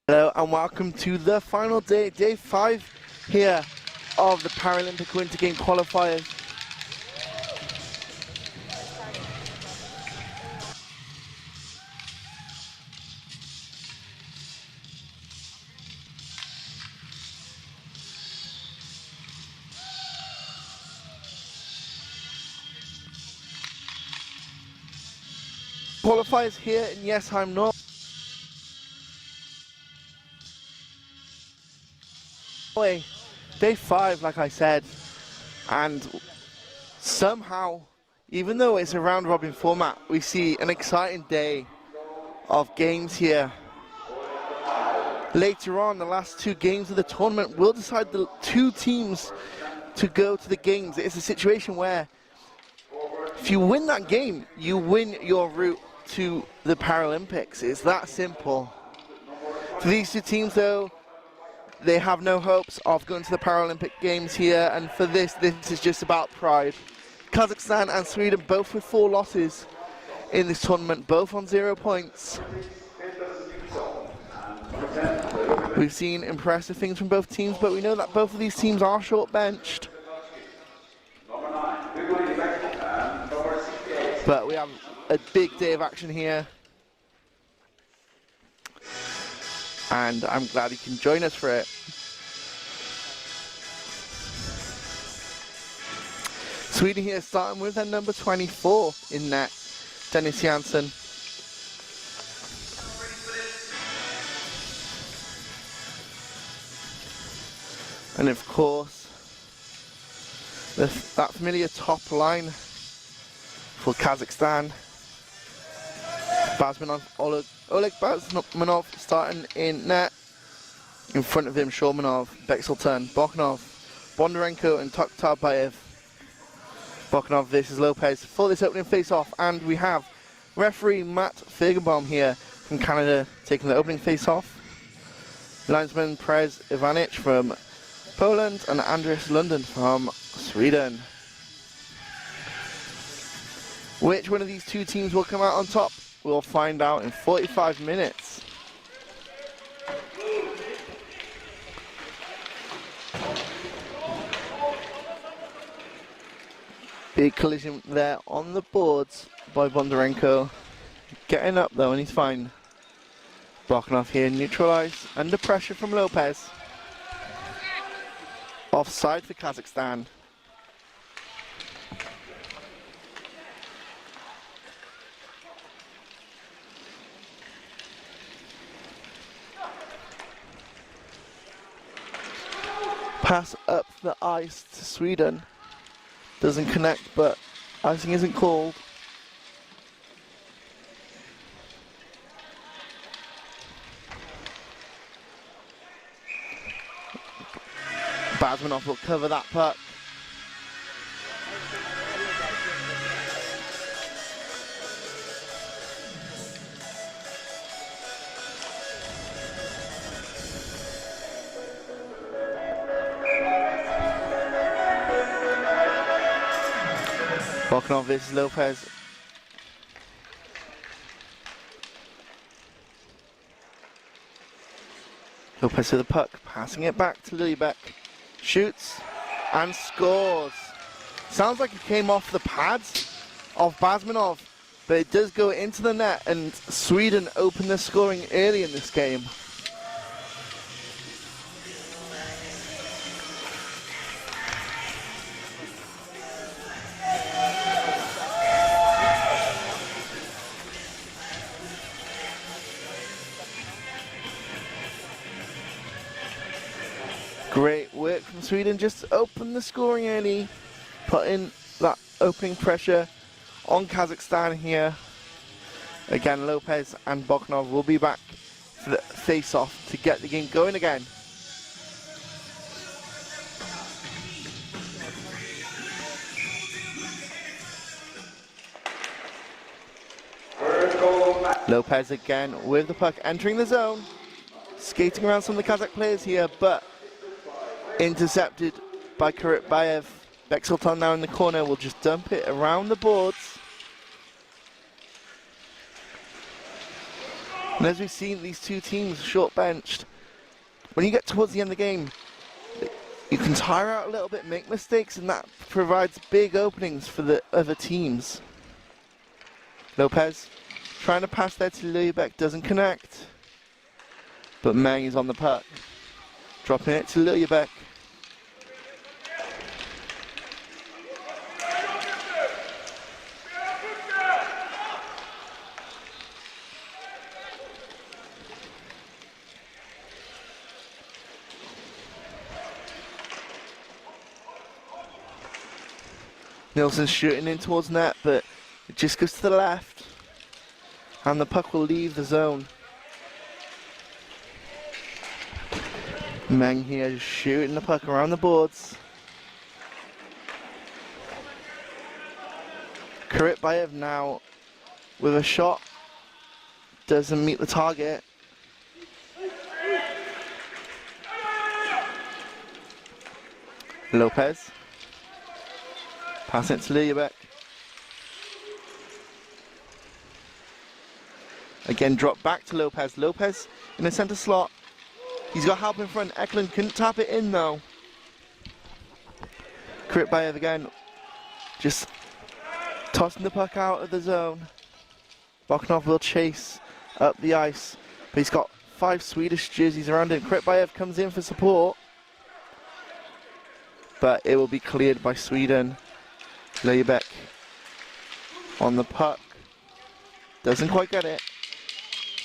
Hello and welcome to the final day, day 5 here of the Paralympic Winter Games qualifiers. Qualifiers here in Jessheim, Norway. Day 5, like I said, and somehow, even though it's a round-robin format, we see an exciting day of games here. Later on, the last 2 games of the tournament will decide the 2 teams to go to the games. It's a situation where if you win that game, you win your route to the Paralympics. It's that simple. For these 2 teams, though, they have no hopes of going to the Paralympic Games here, and for this is just about pride. Kazakhstan and Sweden both with 4 losses in this tournament, both on 0 points. We've seen impressive things from both teams, but we know that both of these teams are short-benched. But we have a big day of action here. And I'm glad you can join us for it. Sweden here starting with their number 24 in net, Dennis Janssen. And of course, that familiar top line for Kazakhstan. Oleg Basmanov starting in net. In front of him, Shormanov, Bexelton, Boknov, Bondarenko and Tokhtarbayev. Boknov versus Lopez for this opening face-off, and we have referee Matt Feigenbaum here from Canada taking the opening face-off. Linesman Prez Ivanic from Poland and Andres London from Sweden. Which one of these 2 teams will come out on top? We'll find out in 45 minutes. Big collision there on the boards by Bondarenko. Getting up though, and he's fine. Boknov here neutralised, under pressure from Lopez. Offside for Kazakhstan. Pass up the ice to Sweden. Doesn't connect, but icing isn't called. Basmanov will cover that puck. Boknov versus Lopez. Lopez to the puck, passing it back to Liebeck. Shoots and scores. Sounds like it came off the pads of Basmanov, but it does go into the net, and Sweden opened the scoring early in this game. Great work from Sweden, just open the scoring early, putting that opening pressure on Kazakhstan here. Again, Lopez and Boknov will be back for the face-off to get the game going again. Lopez again with the puck, entering the zone, skating around some of the Kazakh players here, but intercepted by Karitbayev. Bexelton now in the corner will just dump it around the boards. And as we've seen, these two teams short benched. When you get towards the end of the game, you can tire out a little bit, make mistakes, and that provides big openings for the other teams. Lopez trying to pass there to Luybeck, doesn't connect. But Meng is on the puck. Dropping it to Luybeck. Nilsson's shooting in towards net, but it just goes to the left. And the puck will leave the zone. Meng here just shooting the puck around the boards. Karitbayev now with a shot. Doesn't meet the target. Lopez. Passing it to Luybeck. Again, drop back to Lopez. Lopez in the center slot. He's got help in front. Eklund couldn't tap it in though. Karitbayev again, just tossing the puck out of the zone. Bokhanov will chase up the ice, but he's got 5 Swedish jerseys around him. Karitbayev comes in for support, but it will be cleared by Sweden. Luybeck on the puck, doesn't quite get it.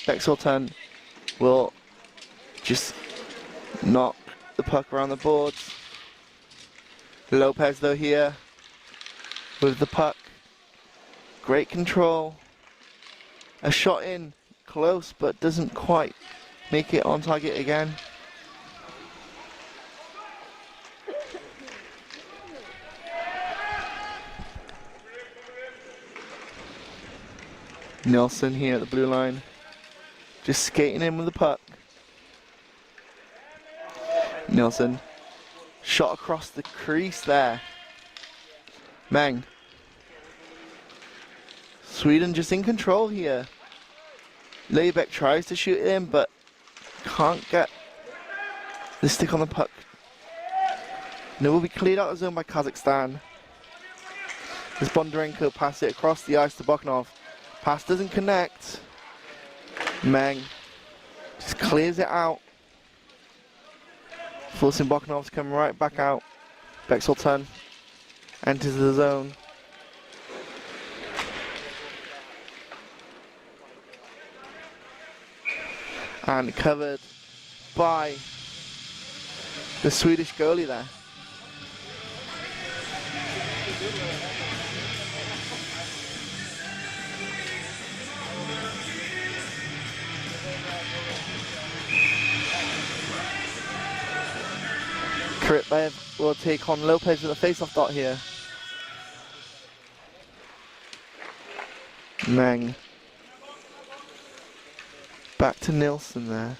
Bexelton will just knock the puck around the boards. Lopez though here with the puck, great control. A shot in, close, but doesn't quite make it on target again. Nilsson here at the blue line, just skating in with the puck. Nilsson, shot across the crease there. Meng. Sweden just in control here. Luybeck tries to shoot it in, but can't get the stick on the puck. And it will be cleared out of the zone by Kazakhstan. As Bondarenko passes it across the ice to Bokhanov. Pass doesn't connect. Meng just clears it out, forcing Bokhanov to come right back out. Bexelton enters the zone. And covered by the Swedish goalie there. Karitbayev will take on Lopez with a face-off dot here. Meng. Back to Nilsson there.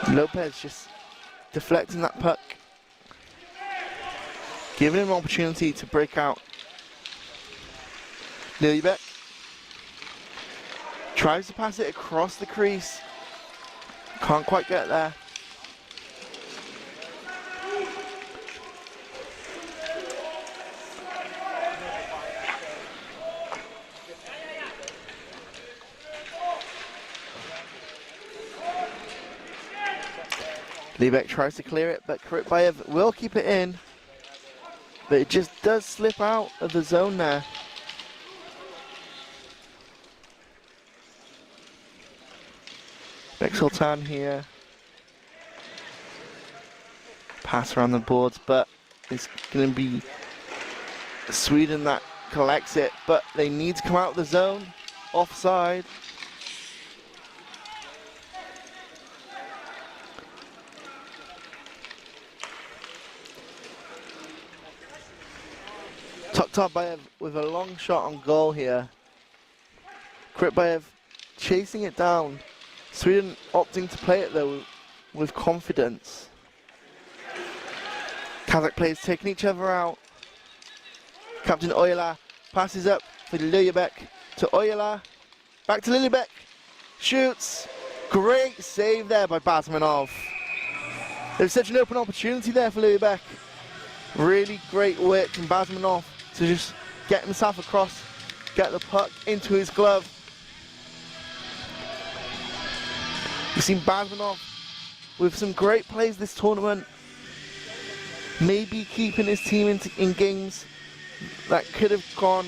Lopez just deflecting that puck, giving him an opportunity to break out. Luybeck tries to pass it across the crease. Can't quite get there. Luybeck tries to clear it, but Karitbayev will keep it in. But it just does slip out of the zone there. Bexelton here. Pass around the boards, but it's going to be Sweden that collects it. But they need to come out of the zone. Offside. Karitbayev with a long shot on goal here. Karitbayev chasing it down. Sweden opting to play it though with confidence. Kazakh players taking each other out. Captain Oyla passes up for Liljebeck to Oyala. Back to Liljebeck. Shoots. Great save there by Basmanov. There's such an open opportunity there for Liljebeck. Really great work from Basmanov to just get himself across, get the puck into his glove. We've seen Basmanov with some great plays this tournament. Maybe keeping his team in games that could have gone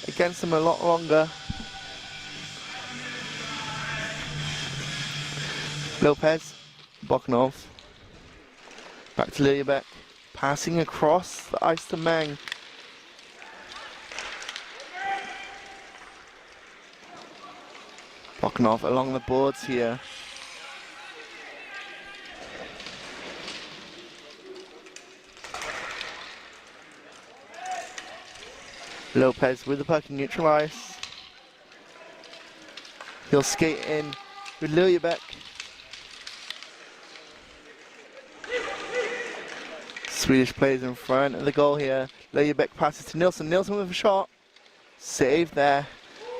against him a lot longer. Lopez, Boknov, back to Liljebeck, passing across the ice to Meng. Boknov along the boards here. Lopez with the puck in neutral ice. He'll skate in with Liljebeck. Swedish players in front of the goal here. Liljebeck passes to Nilsson. Nilsson with a shot. Saved there.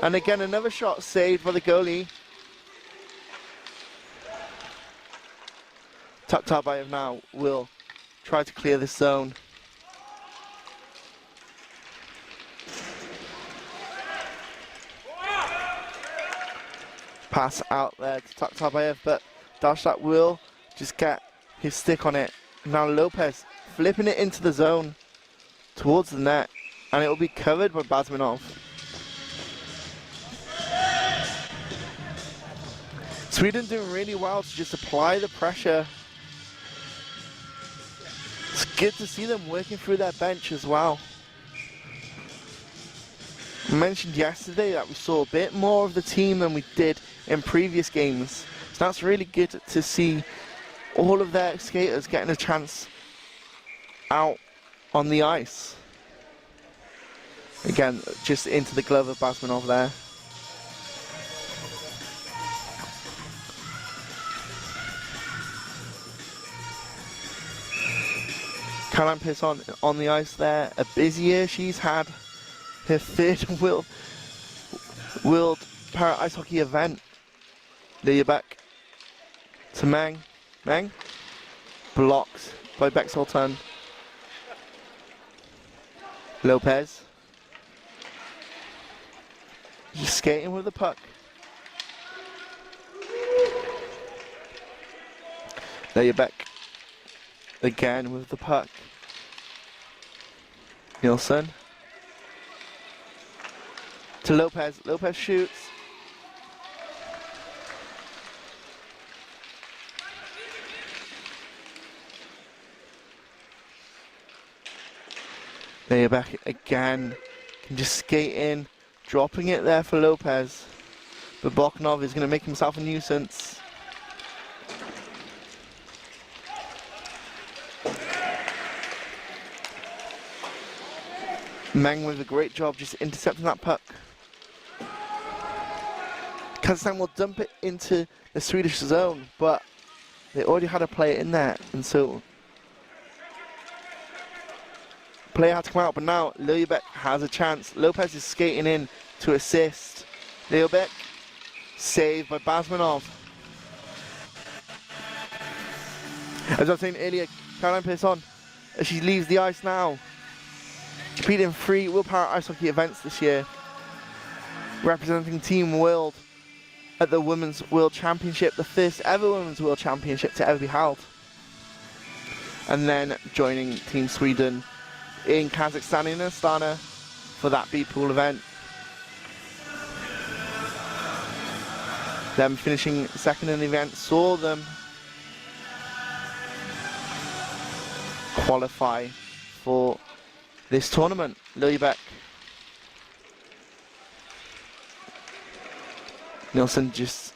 And again, another shot saved by the goalie. Taktabayev now will try to clear this zone. Pass out there to Taktabayev, but Darmstadt will just get his stick on it. Now Lopez flipping it into the zone towards the net, and it will be covered by Basmanov. Sweden doing really well to just apply the pressure. It's good to see them working through their bench as well. I mentioned yesterday that we saw a bit more of the team than we did in previous games. So that's really good to see all of their skaters getting a chance out on the ice. Again, just into the glove of Basmanov there. Caroline Pisson on the ice there. A busy year she's had. Her third World Para Ice Hockey event. Liljebeck to Meng. Meng blocked by Bexholton. Lopez just skating with the puck. Liljebeck again with the puck. Nilsson to Lopez. Lopez shoots. Liljebeck again can just skate in, dropping it there for Lopez. But Boknov is going to make himself a nuisance. Meng with a great job just intercepting that puck. Kazakhstan will dump it into the Swedish zone, but they already had a player in there, and so player had to come out, but now Liljebeck has a chance. Lopez is skating in to assist. Liljebeck, saved by Basmanov. As I was saying earlier, Caroline Pisson, as she leaves the ice now, competing in 3 World Para Ice Hockey events this year, representing Team World at the Women's World Championship, the first ever Women's World Championship to ever be held. And then joining Team Sweden in Kazakhstan in Astana for that B-Pool event. Them finishing second in the event saw them qualify for this tournament. Liljebeck. Nilsson just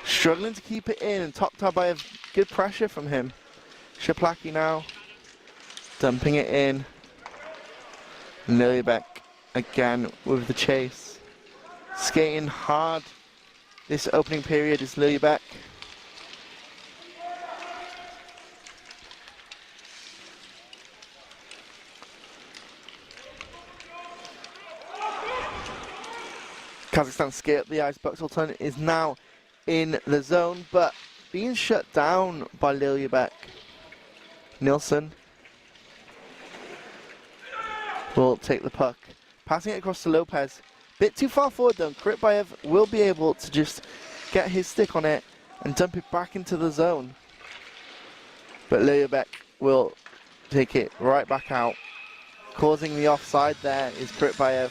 struggling to keep it in, and Taktabayev, good pressure from him. Shaplaki now dumping it in. Liljebeck again with the chase. Skating hard this opening period is Liljebeck. Kazakhstan skate up the ice. Buxelton is now in the zone, but being shut down by Liljebek. Nilsson will take the puck, passing it across to Lopez. Bit too far forward though. Krytbayev will be able to just get his stick on it and dump it back into the zone. But Liljebek will take it right back out. Causing the offside there is Krytbayev.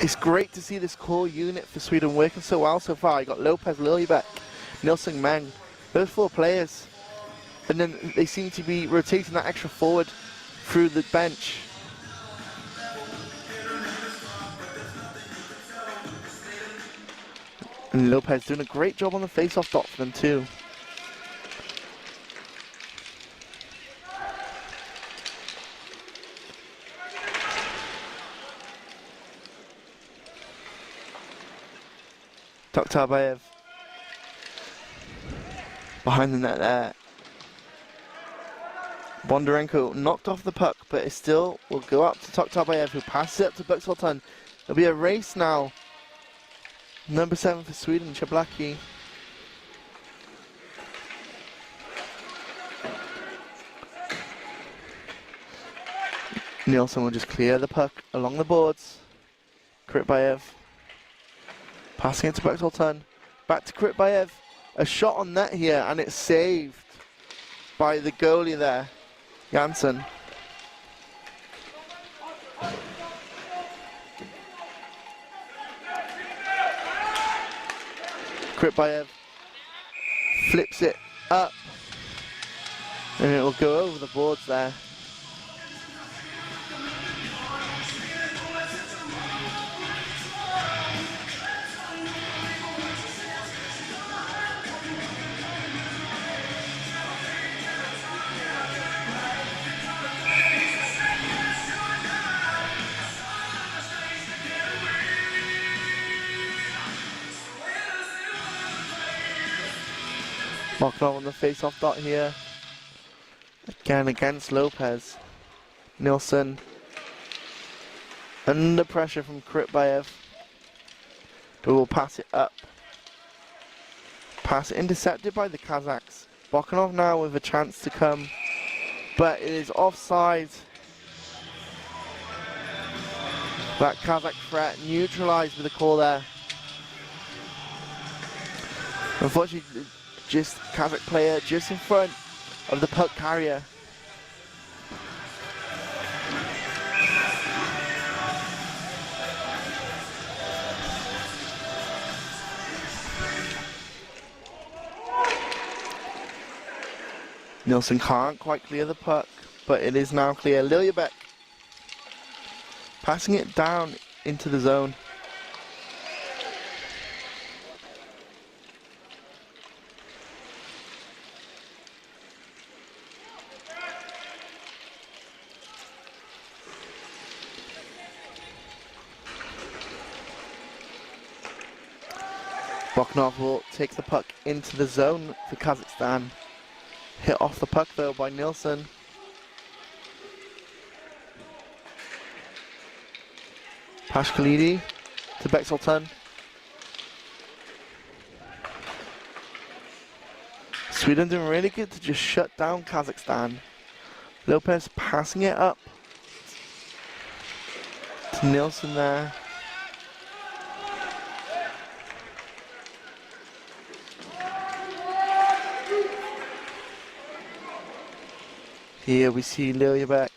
It's great to see this core unit for Sweden working so well so far. You got Lopez, Liljebek, Nilsson, Meng, those 4 players. And then they seem to be rotating that extra forward through the bench. And Lopez doing a great job on the face-off dot for them too. Toktabayev behind the net there. Bondarenko knocked off the puck, but it still will go up to Toktabayev, who passes it up to Buxelton. There'll be a race now. Number 7 for Sweden, Chablaki. Nilsson will just clear the puck along the boards. Krytbayev passing it to Buxelton. Back to Krytbayev. A shot on net here, and it's saved by the goalie there, Janssen. Krytbayev flips it up, and it will go over the boards there. Markov on the face-off dot here. Again against Lopez. Nilsson under pressure from Krytbayev, who will pass it up. Pass intercepted by the Kazakhs. Bokhanov now with a chance to come, but it is offside. That Kazakh threat neutralized with a call there. Unfortunately, just Kazakh player just in front of the puck carrier. Nilsson can't quite clear the puck, but it is now clear. Liljebek passing it down into the zone. Bokhanov will take the puck into the zone for Kazakhstan. Hit off the puck though by Nilsson. Pashkalidi to Buxelton. Sweden doing really good to just shut down Kazakhstan. Lopez passing it up to Nilsson there. Here we see Liljebek.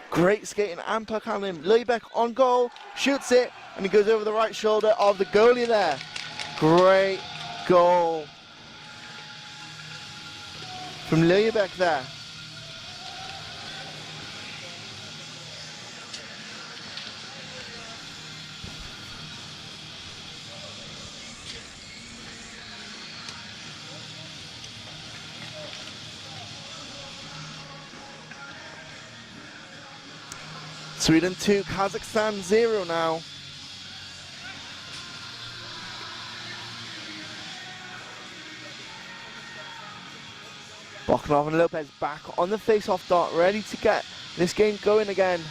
Great skating and puck handling. Liljebek on goal, shoots it, and he goes over the right shoulder of the goalie there. Great goal from Liljebek there. Sweden 2, Kazakhstan 0 now. Bokhanov and Lopez back on the face-off dot, ready to get this game going again.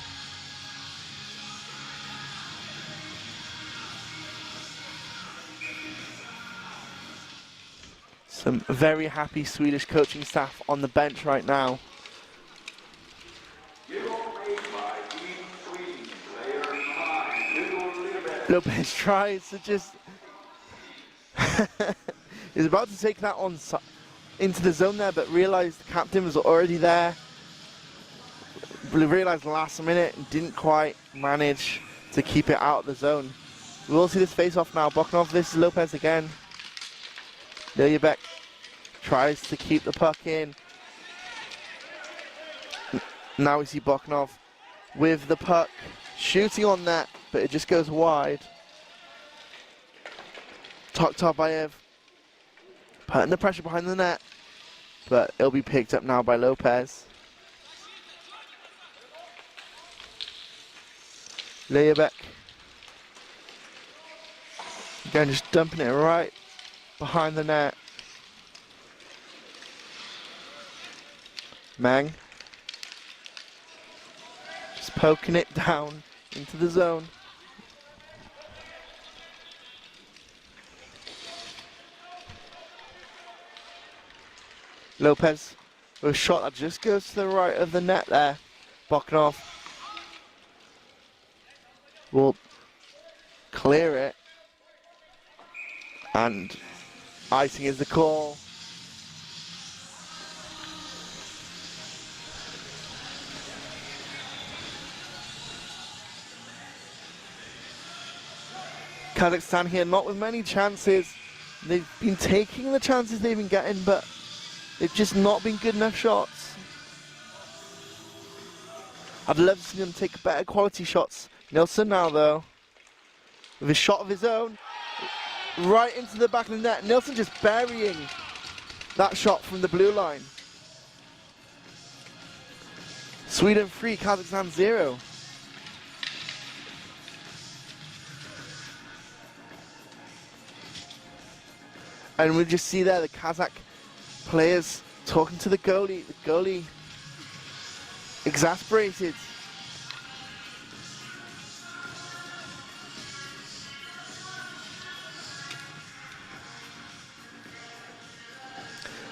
Some very happy Swedish coaching staff on the bench right now. Lopez tries to just... He's about to take that on into the zone there, but realized the captain was already there. Realized last minute and didn't quite manage to keep it out of the zone. We will see this face-off now. Bokhanov, this is Lopez again. Liljebek tries to keep the puck in. Now we see Bokhanov with the puck, shooting on net, but it just goes wide. Toktarbayev putting the pressure behind the net, but it'll be picked up now by Lopez. Liljebek again, just dumping it right behind the net. Mang just poking it down into the zone. Lopez with a shot that just goes to the right of the net there. Bokhanov will clear it, and icing is the call. Kazakhstan here, not with many chances. They've been taking the chances they've been getting, but they've just not been good enough shots. I'd love to see them take better quality shots. Nilsson now though, with a shot of his own, right into the back of the net. Nilsson just burying that shot from the blue line. Sweden 3, Kazakhstan 0. And we just see there the Kazakh players talking to the goalie. The goalie exasperated.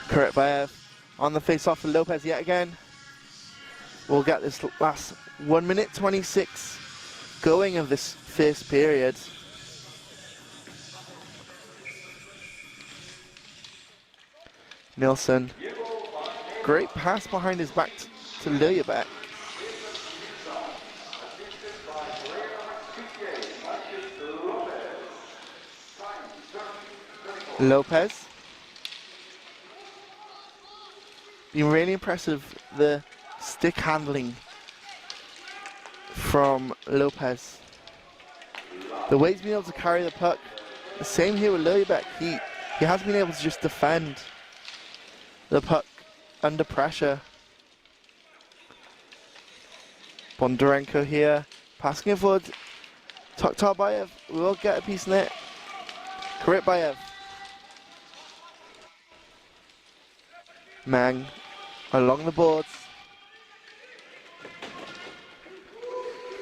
Karetbayev on the face-off for Lopez yet again. We'll get this last 1 minute 26 going of this first period. Nilsson, great pass behind his back to Liljebek. Lopez. Been really impressive, the stick handling from Lopez. The way he's been able to carry the puck. The same here with Liljebek. He has been able to just defend the puck under pressure. Bondarenko here, passing it forward. Toktarbayev will get a piece in it. Karetbayev. Mang along the boards.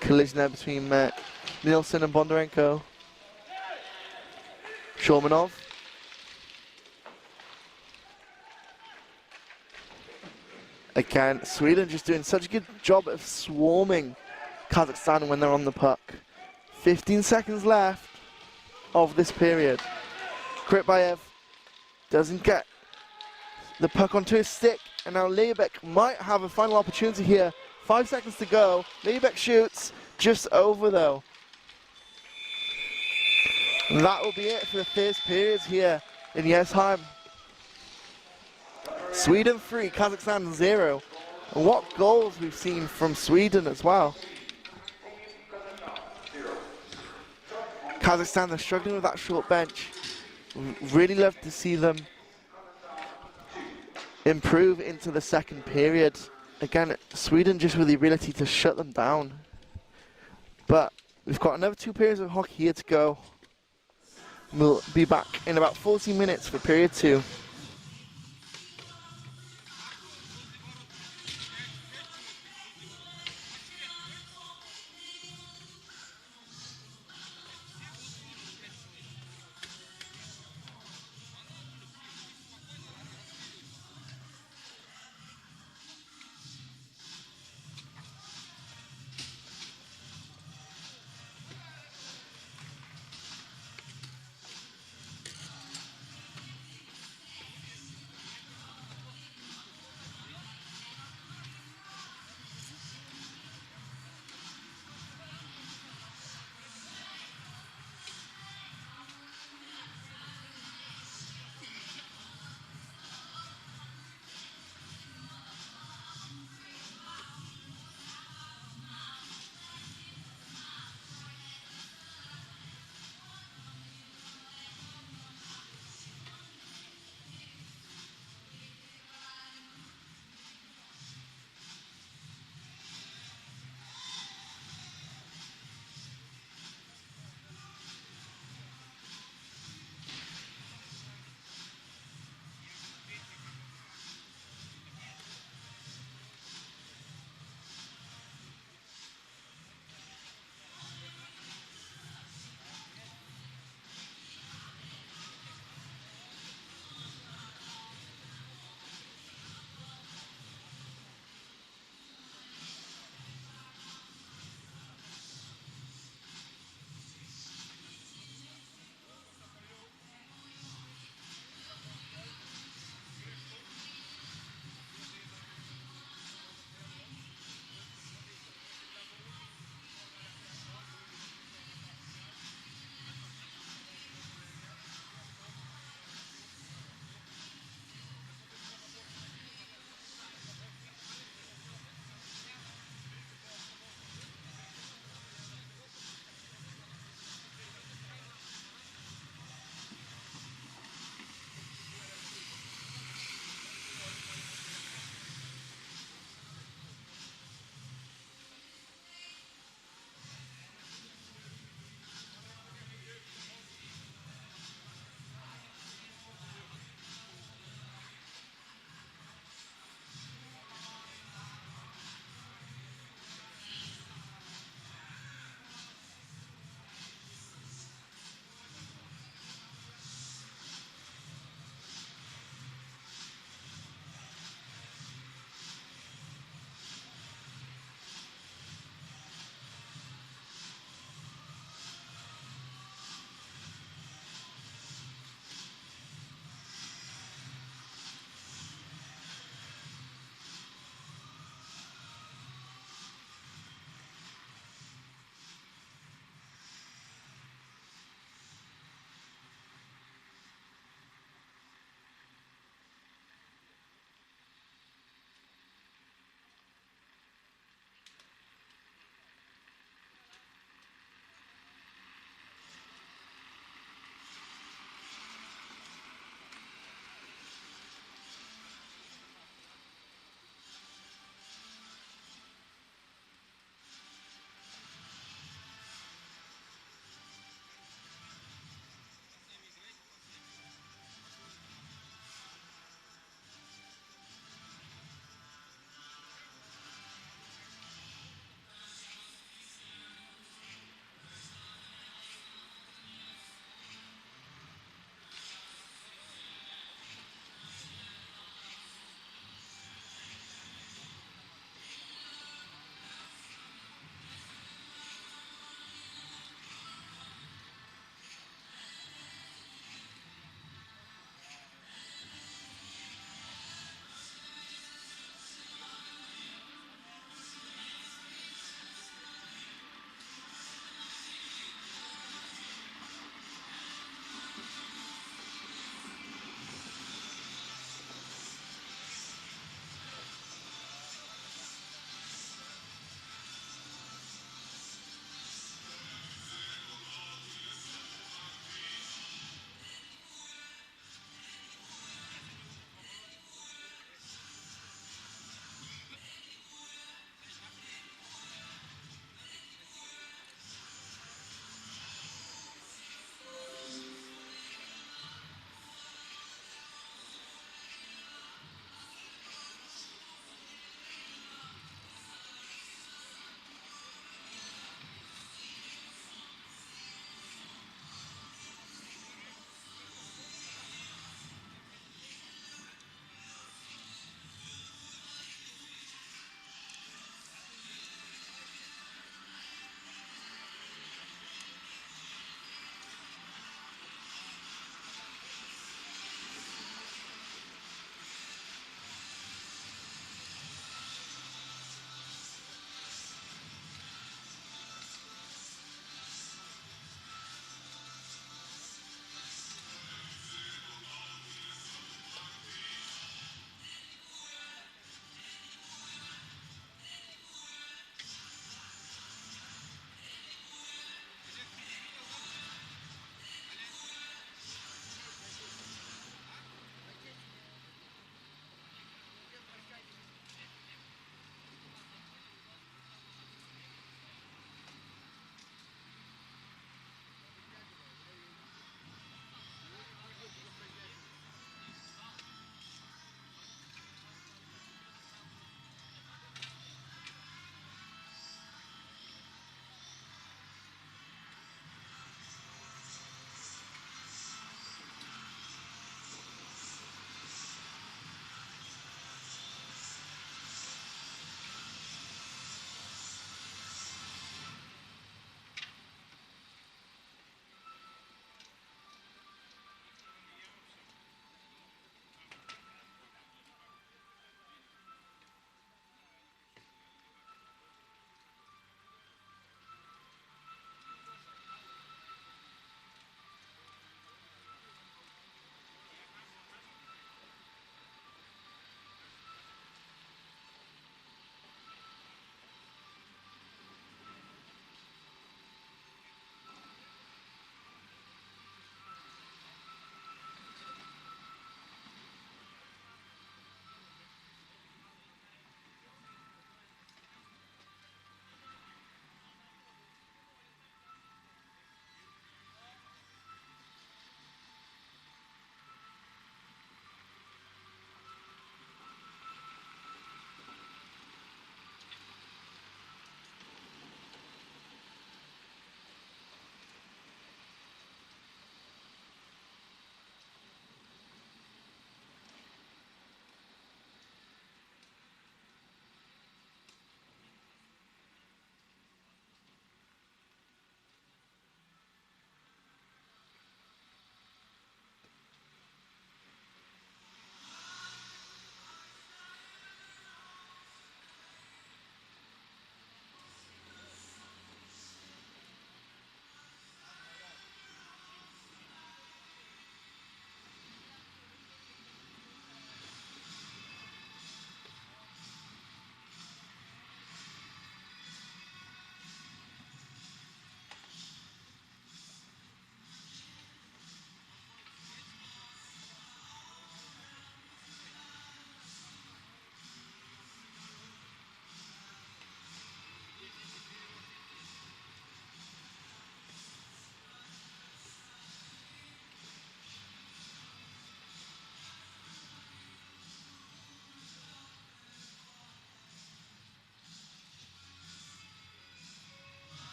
Collision there between Nilsson and Bondarenko. Shormanov. Again, Sweden just doing such a good job of swarming Kazakhstan when they're on the puck. 15 seconds left of this period. Karetbayev doesn't get the puck onto his stick, and now Liljebek might have a final opportunity here. 5 seconds to go. Liljebek shoots just over though. And that will be it for the first period here in Jessheim. Sweden 3, Kazakhstan 0. And what goals we've seen from Sweden as well. Kazakhstan, they're struggling with that short bench. Really love to see them improve into the second period. Again, Sweden just with the ability to shut them down. But we've got another 2 periods of hockey here to go. We'll be back in about 40 minutes for period 2.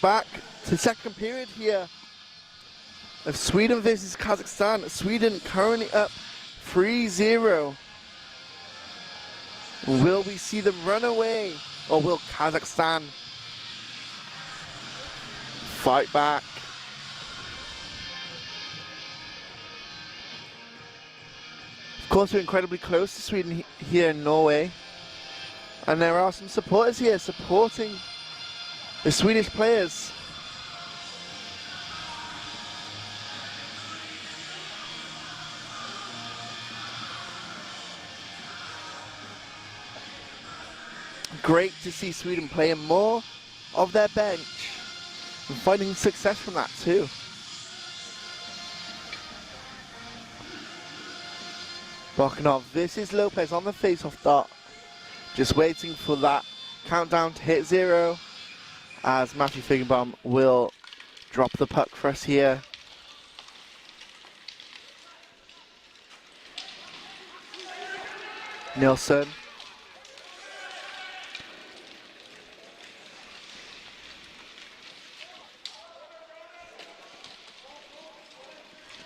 back to second period here of Sweden versus Kazakhstan. Sweden currently up 3-0. Will we see them run away, or will Kazakhstan fight back? Of course, we're incredibly close to Sweden here in Norway, and there are some supporters here supporting the Swedish players. Great to see Sweden playing more of their bench and finding success from that too. Bokhanov, this is Lopez on the face-off dot. Just waiting for that countdown to hit 0 as Matthew Figgenbaum will drop the puck for us here. Nilsson.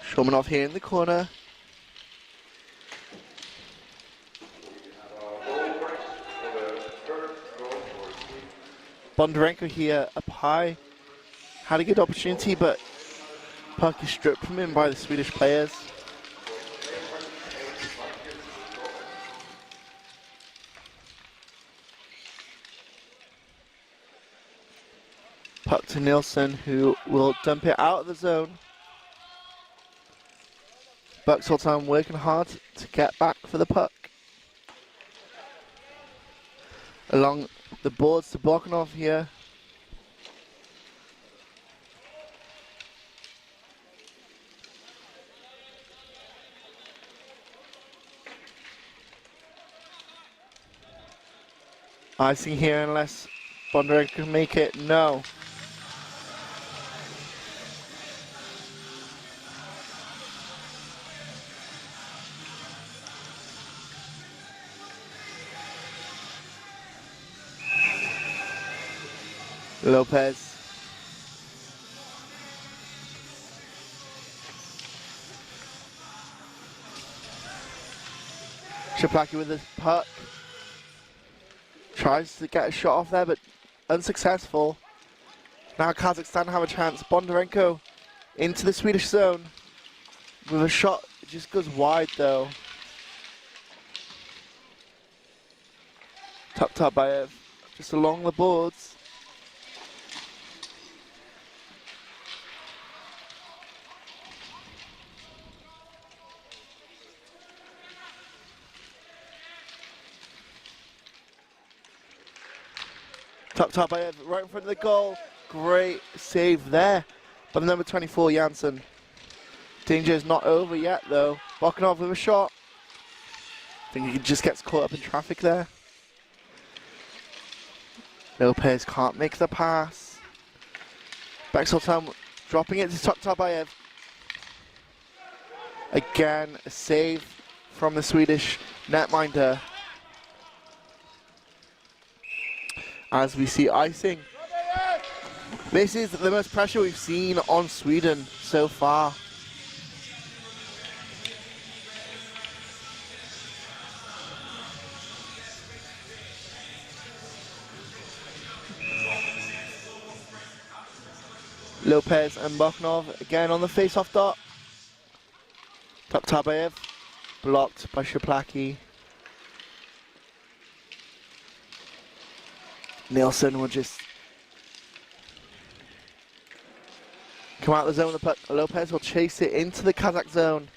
Shomanov here in the corner. Bondarenko here up high. Had a good opportunity, but puck is stripped from him by the Swedish players. Puck to Nilsson, who will dump it out of the zone. Buxholtown working hard to get back for the puck. Along the boards to Bokhanov here. Icing here unless Bondarenko can make it. No. Lopez. Shaplaki with the puck. Tries to get a shot off there, but unsuccessful. Now Kazakhstan have a chance. Bondarenko into the Swedish zone with a shot. It just goes wide though. Tuktabayev just along the boards. Tuktabayev right in front of the goal. Great save there by the number 24 Janssen. Danger is not over yet though. Bokhanov with a shot. I think he just gets caught up in traffic there. Lopez can't make the pass. Bexeltown dropping it to Tuktabayev. Again, a save from the Swedish netminder. As we see icing. This is the most pressure we've seen on Sweden so far. Lopez and Bokhanov again on the face-off dot. Tuktabayev blocked by Shaplaki. Nilsson will just come out of the zone with the puck. Lopez will chase it into the Kazakh zone.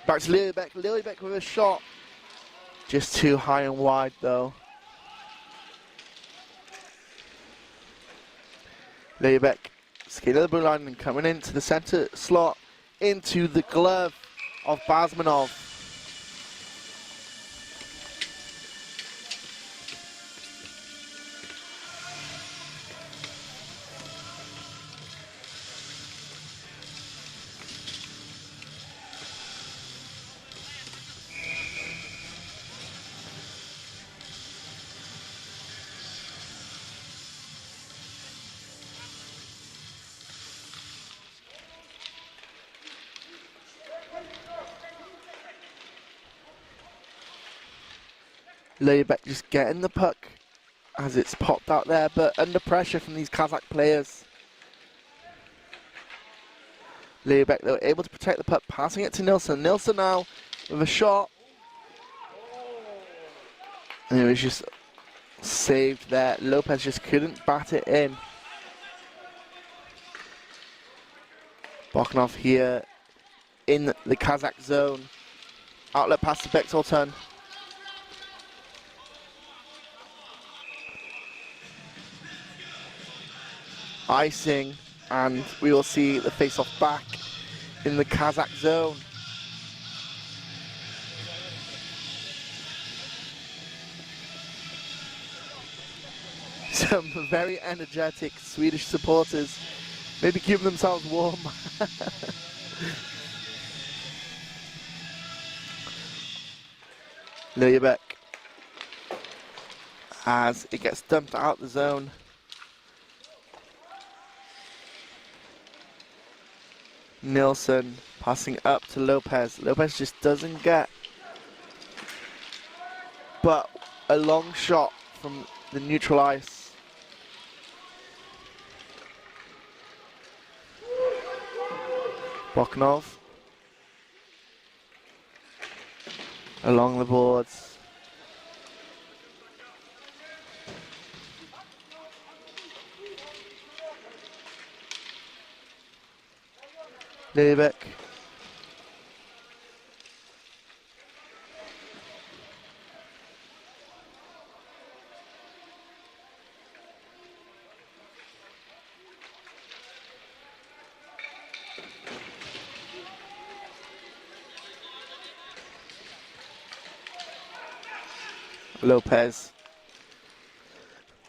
Back to Liljebeck. Liljebeck with a shot. Just too high and wide though. Liljebeck skating the blue line and coming into the center slot into the glove of Basmanov. Leibek just getting the puck as it's popped out there, but under pressure from these Kazakh players. Leibek, they were able to protect the puck, passing it to Nilsson. Nilsson now with a shot. And it was just saved there. Lopez just couldn't bat it in. Bokhanov here in the Kazakh zone. Outlet pass to Bexelton. Icing, and we will see the face-off back in the Kazakh zone. Some very energetic Swedish supporters, maybe keeping themselves warm. Leibek, as it gets dumped out the zone. Nilsson passing up to Lopez. Lopez just doesn't get, but a long shot from the neutral ice. Bokhanov along the boards. Leibek. Lopez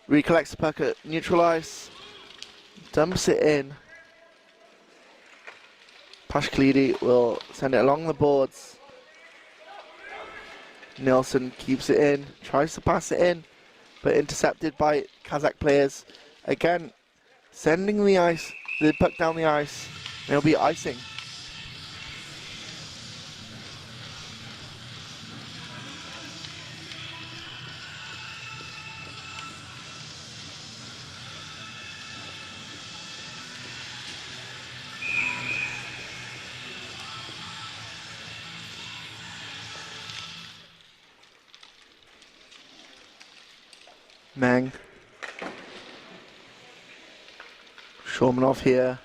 recollects the puck at neutral ice, dumps it in. Pashklidi will send it along the boards. Nilsson keeps it in, tries to pass it in, but intercepted by Kazakh players. Again, sending the puck down the ice, and it'll be icing. Meng. Shormanov here.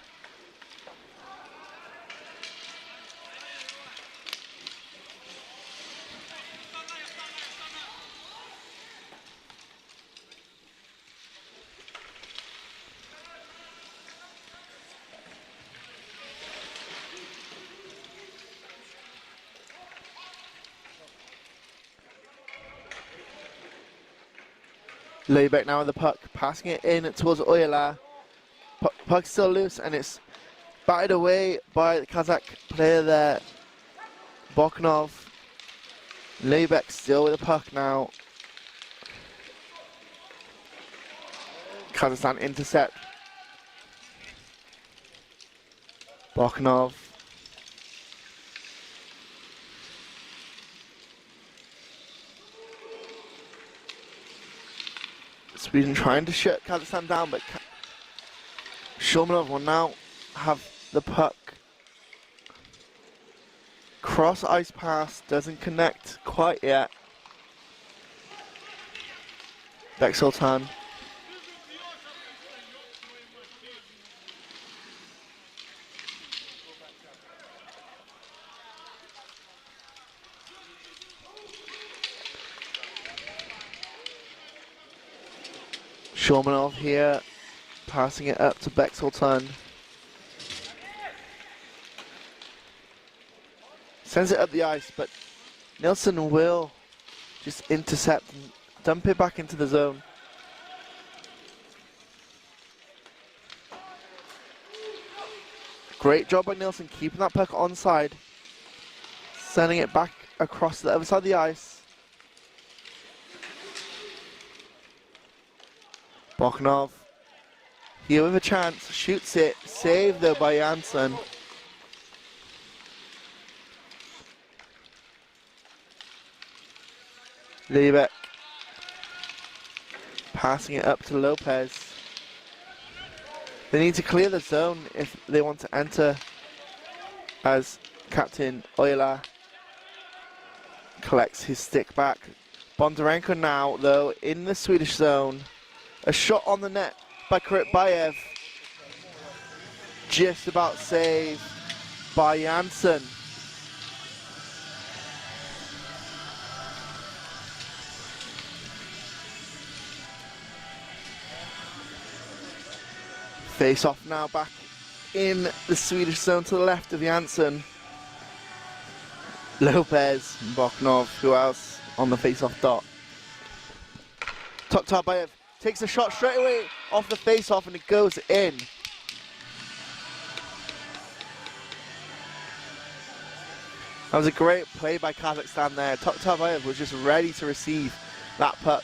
Leibek now with the puck, passing it in towards Oyala. Puck's still loose, and it's batted away by the Kazakh player there, Bokhanov. Leibek still with the puck now. Kazakhstan intercept. Bokhanov. Sweden trying to shut Kazakhstan down, but Shormanov will now have the puck. Cross ice pass, doesn't connect quite yet. Bexelton. Shormanov here, passing it up to Bexelton. Sends it up the ice, but Nilsson will just intercept and dump it back into the zone. Great job by Nilsson keeping that puck onside, sending it back across the other side of the ice. Bokhanov here with a chance, shoots it, saved though by Janssen. Leibek Passing it up to Lopez. They need to clear the zone if they want to enter, as Captain Oyla collects his stick back. Bondarenko now, though, in the Swedish zone. A shot on the net by Krytbayev. Just about saved by Janssen. Face off now back in the Swedish zone to the left of Janssen. Lopez, Boknov, who else on the face-off dot? Toktarbayev takes a shot straight away off the face-off and it goes in. That was a great play by Kazakhstan there. Toktarbayev was just ready to receive that puck.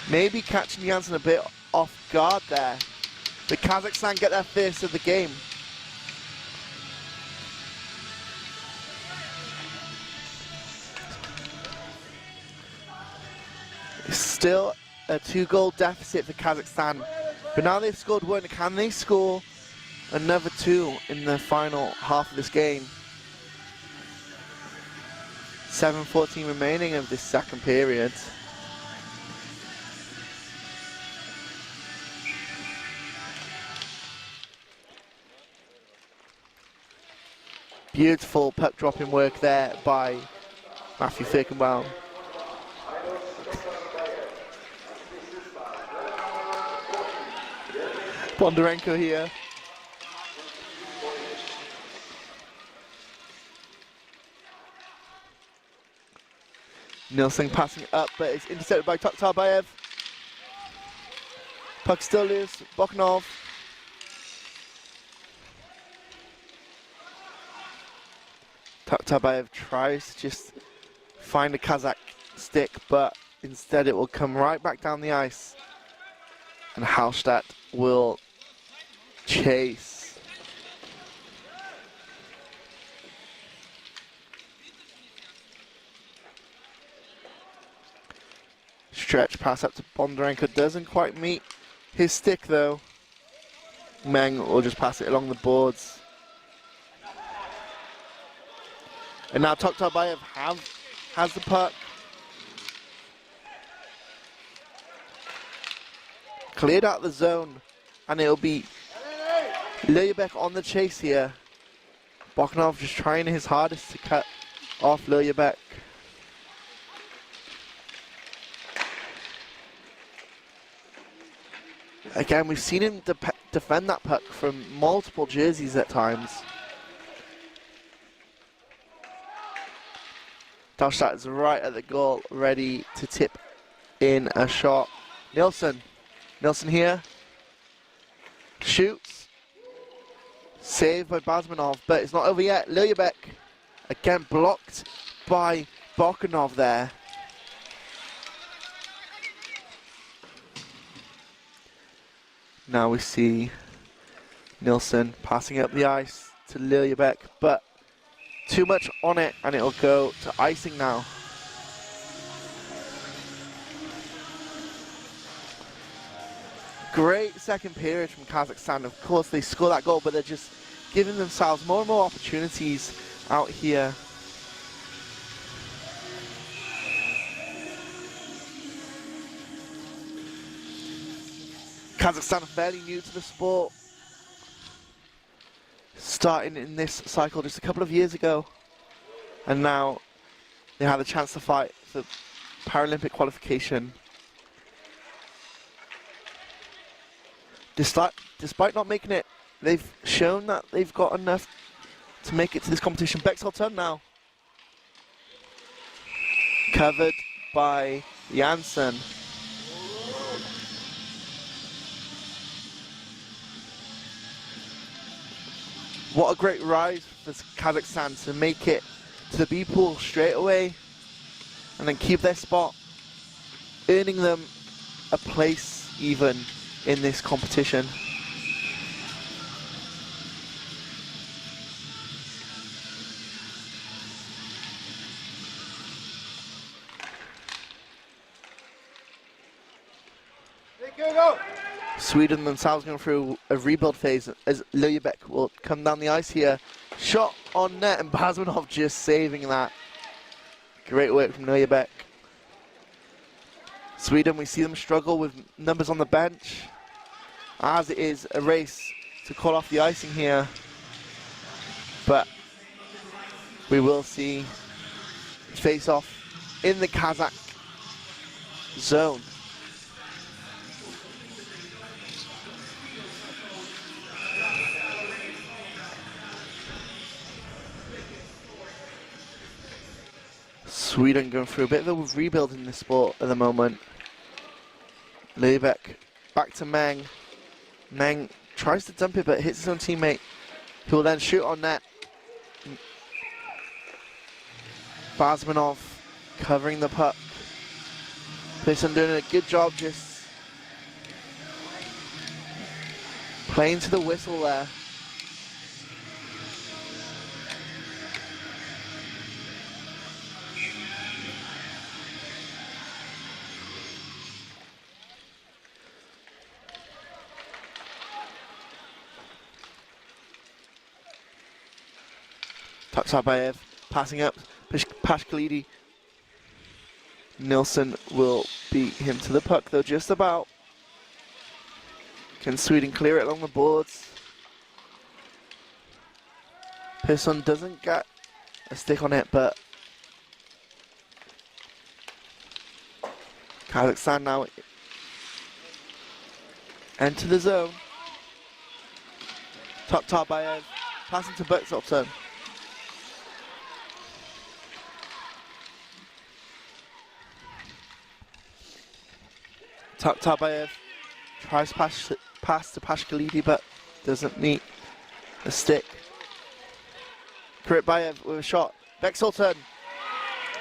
Maybe catching Janssen a bit off guard there. But Kazakhstan get their first of the game. It's still a 2-goal deficit for Kazakhstan. But now they've scored one. Can they score another 2 in the final half of this game? 7:14 remaining of this second period. Beautiful puck dropping work there by Matthew Firkenbaum. Bondarenko here. Nilsson passing it up, but it's intercepted by Toktarbayev. Puck still loose. Boknov. Toktarbayev tries to just find a Kazakh stick, but instead it will come right back down the ice. And Hallstatt will chase. Stretch pass up to Bondarenko, doesn't quite meet his stick though. Meng will just pass it along the boards. And now Toktarbayev has the puck. Cleared out the zone, and it'll be Liljebeck on the chase here. Boknov just trying his hardest to cut off Liljebeck. Again, we've seen him defend that puck from multiple jerseys at times. Hallstatt is right at the goal, ready to tip in a shot. Nilsson here. Shoots. Saved by Basmanov, but it's not over yet. Liljebeck, again blocked by Boknov there. Now we see Nilsson passing up the ice to Liljebeck, but too much on it, and it'll go to icing now. Great second period from Kazakhstan. Of course, they score that goal, but they're just giving themselves more and more opportunities out here. Kazakhstan are fairly new to the sport, starting in this cycle just a couple of years ago, and now they have a chance to fight for Paralympic qualification. Despite not making it, they've shown that they've got enough to make it to this competition. Bexel turn now. Covered by Janssen. What a great rise for Kazakhstan to make it to the B pool straight away and then keep their spot, earning them a place even in this competition. Sweden themselves going through a rebuild phase as Löjebeck will come down the ice here. Shot on net and Basmanov just saving that. Great work from Löjebeck. Sweden, we see them struggle with numbers on the bench, as it is a race to call off the icing here. But we will see face off in the Kazakh zone. Sweden going through a bit of a rebuild in this sport at the moment. Löjebeck back to Meng. Meng tries to dump it but hits his own teammate, who will then shoot on net. Basmanov covering the puck. Pearson doing a good job just playing to the whistle there. Taksabayev passing up, Pashkalidi. Nilsson will beat him to the puck though, just about. Can Sweden clear it along the boards? Pearson doesn't get a stick on it, but Kazakhstan now enter the zone. Taksabayev passing to Bergsolfsson. Tabayev tries to pass to Pashkalidi but doesn't meet the stick. Kuritbayev with a shot. Bergsolfsson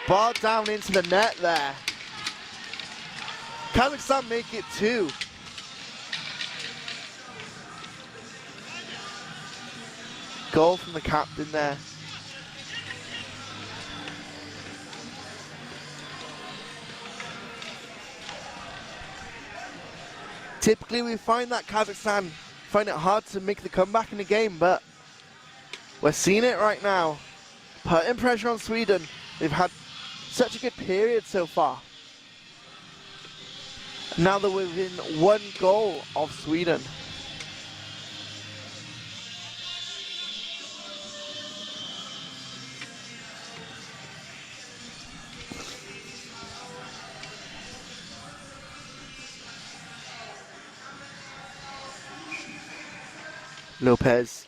barred down into the net there. Kazakhstan make it 2. Goal from the captain there. Typically we find that Kazakhstan find it hard to make the comeback in the game, but we're seeing it right now. Putting pressure on Sweden. They've had such a good period so far. Now they're within 1 goal of Sweden. Lopez,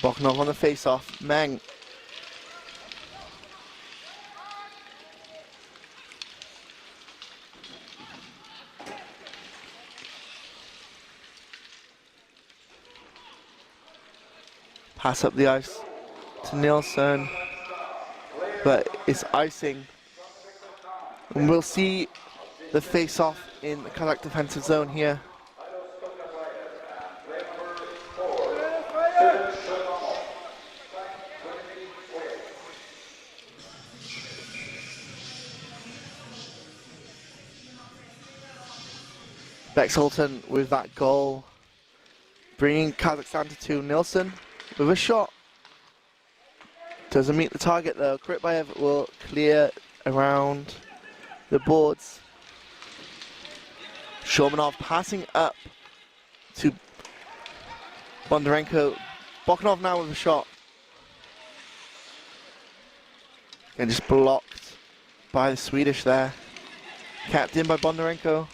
Bokhanov on the face-off. Meng. Pass up the ice to Nilsson, but it's icing. And we'll see the face-off in the Kazakh defensive zone here. Bergsolfsson with that goal, bringing Kazakhstan to 2. Nilsson with a shot. Doesn't meet the target though. Kuritbayev will clear around the boards. Shomanov passing up to Bondarenko. Bokhanov now with a shot. And just blocked by the Swedish there. Capped in by Bondarenko.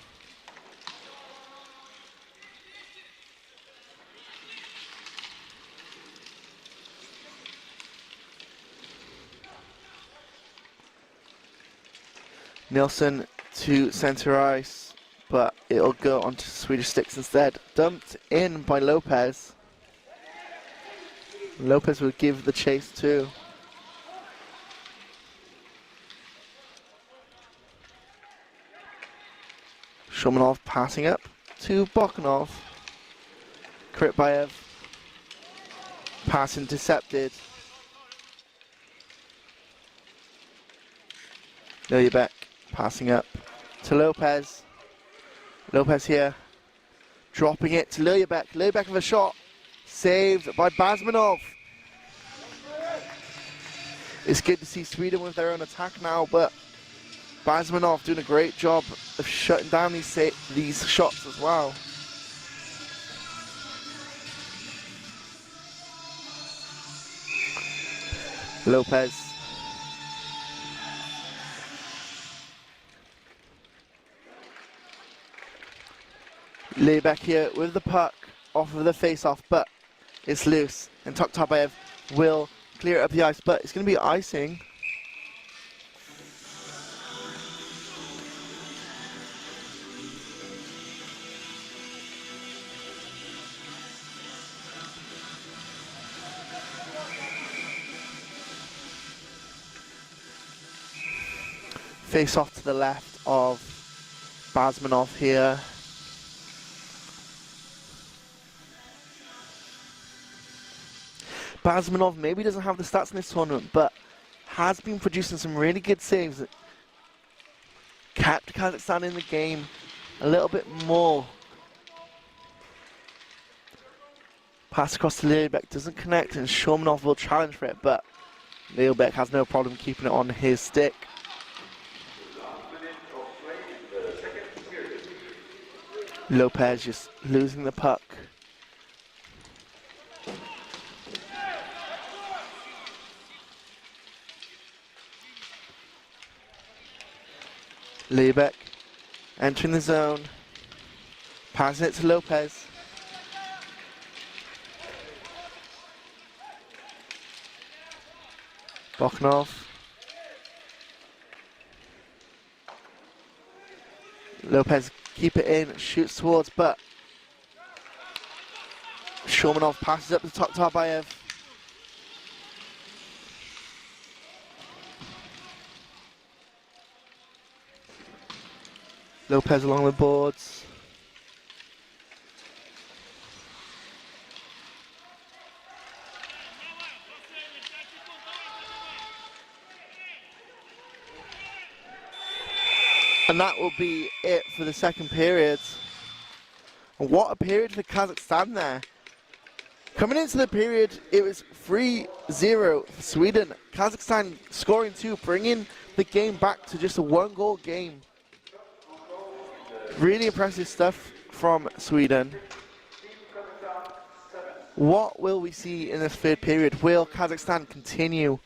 Nilsson to center ice, but it'll go onto Swedish sticks instead. Dumped in by Lopez. Lopez will give the chase too. Shomanov passing up to Bokhanov. Kuritbayev. Pass intercepted. Löjebeck passing up to Lopez. Lopez here, dropping it to Liljebeck. Liljebeck with a shot, saved by Basmanov. It's good to see Sweden with their own attack now, but Basmanov doing a great job of shutting down these shots as well. Lopez. Liljebeck here with the puck off of the face-off, but it's loose, and Toktabayev will clear it up the ice, but it's going to be icing. Face off to the left of Basmanov here. Basmanov maybe doesn't have the stats in this tournament, but has been producing some really good saves. Kept Kazakhstan in the game a little bit more. Pass across to Liljebeck, doesn't connect, and Shormanov will challenge for it, but Liljebeck has no problem keeping it on his stick. Lopez just losing the puck. Liljebeck entering the zone, passing it to Lopez. Bokhanov. Lopez keep it in, shoots towards, but Shormanov passes up to Toktabayev. Lopez along the boards. And that will be it for the second period. And what a period for Kazakhstan there. Coming into the period, it was 3-0 for Sweden. Kazakhstan scoring 2, bringing the game back to just a 1-goal game. Really impressive stuff from Sweden. What will we see in this third period? Will Kazakhstan continue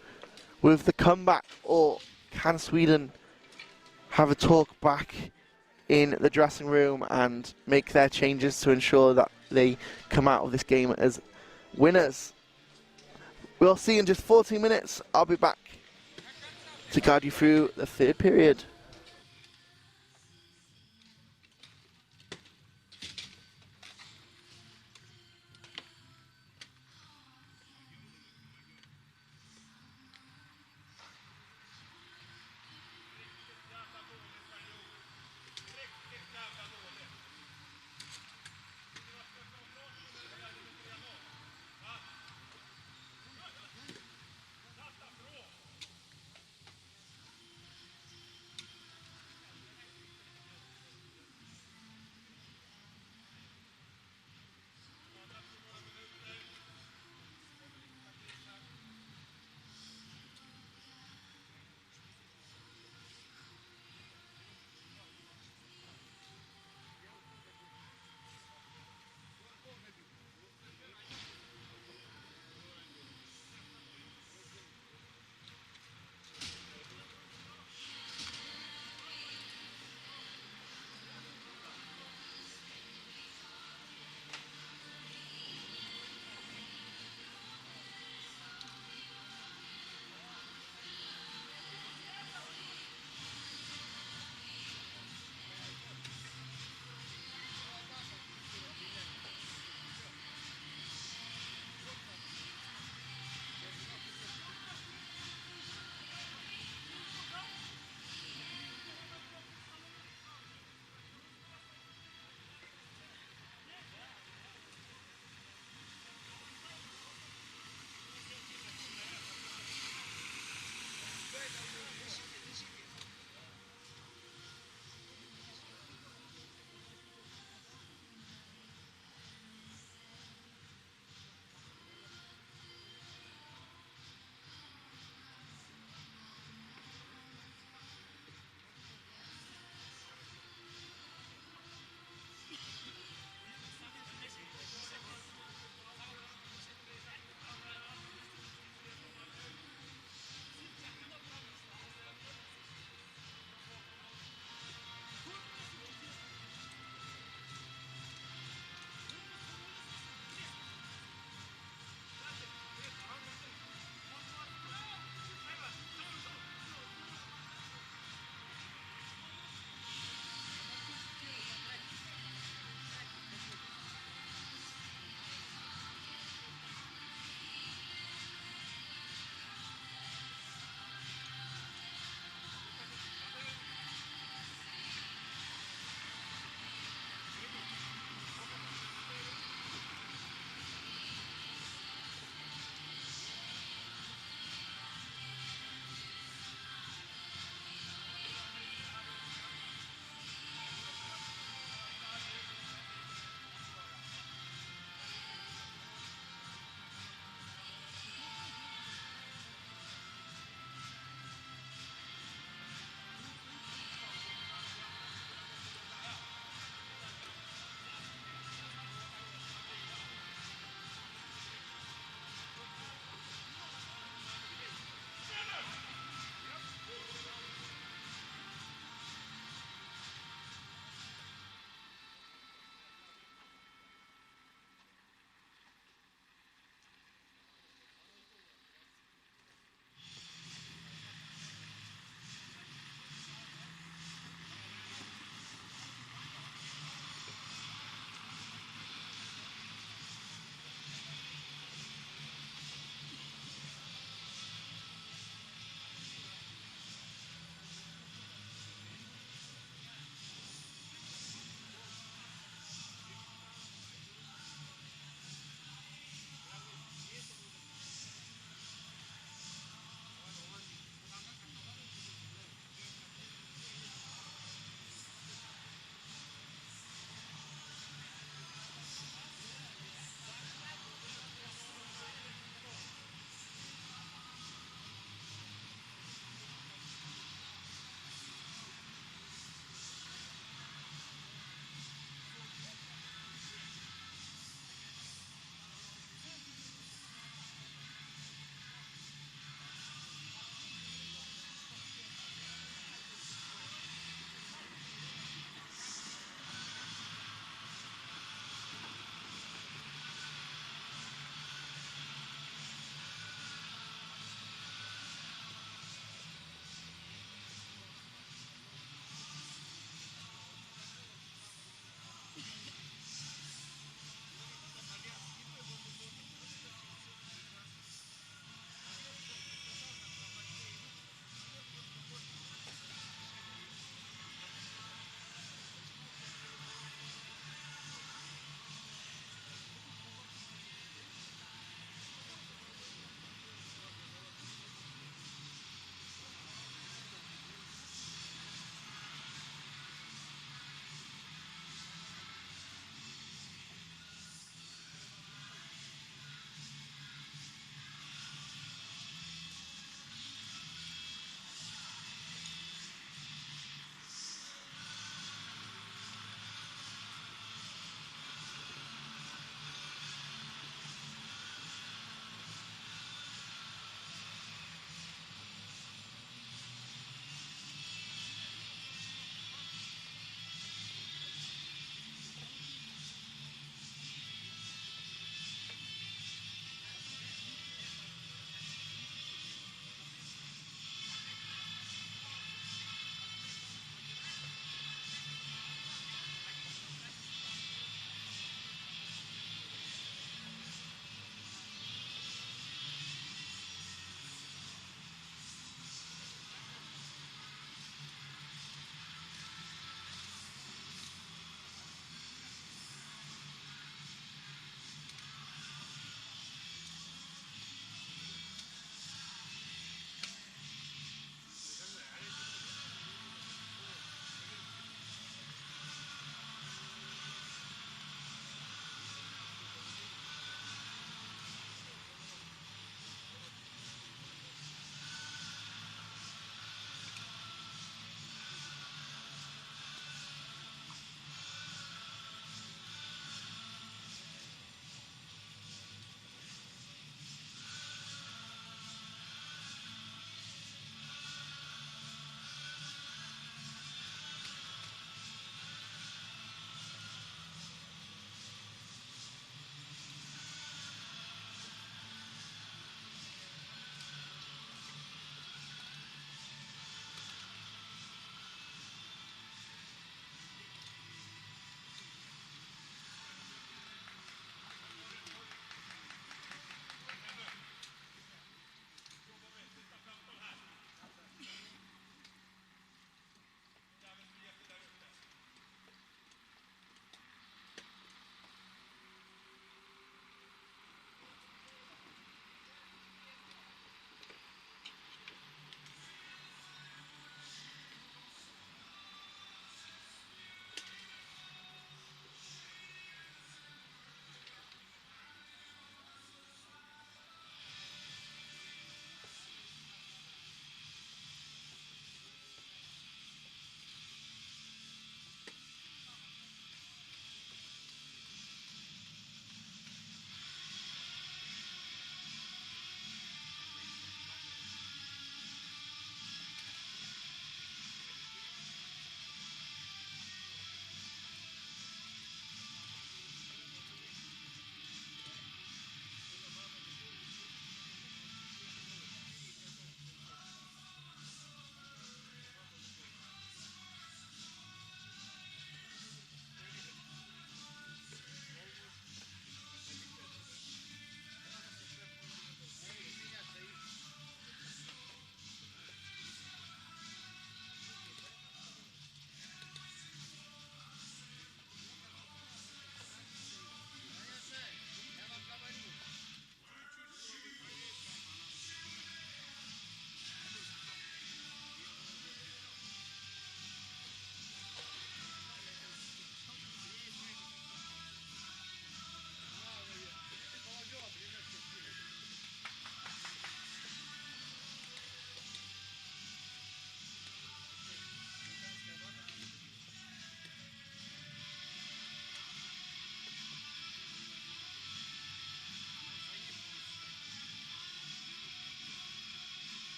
with the comeback, or can Sweden have a talk back in the dressing room and make their changes to ensure that they come out of this game as winners? We'll see in just 14 minutes. I'll be back to guide you through the third period.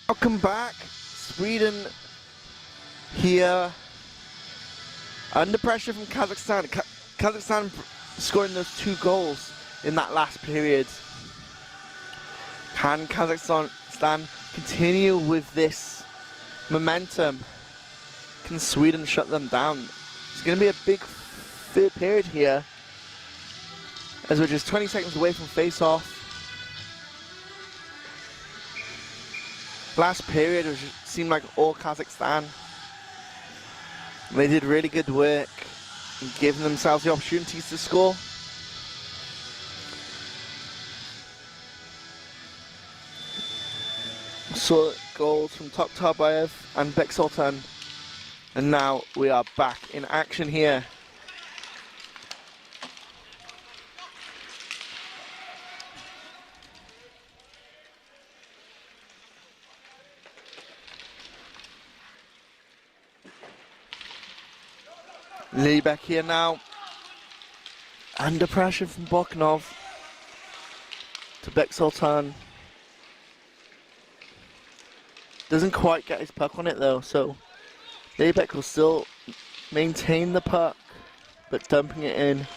Welcome back. Sweden here under pressure from Kazakhstan. Kazakhstan scoring those 2 goals in that last period. Can Kazakhstan continue with this momentum? Can Sweden shut them down? It's going to be a big third period here, as we're just 20 seconds away from face-off. Last period it seemed like all Kazakhstan. They did really good work in giving themselves the opportunities to score. Saw goals from Toktarbayev and Beksultan, and now we are back in action here. Libek here now, under pressure from Boknov to Beksultan. Doesn't quite get his puck on it though, so Libek will still maintain the puck, but dumping it in.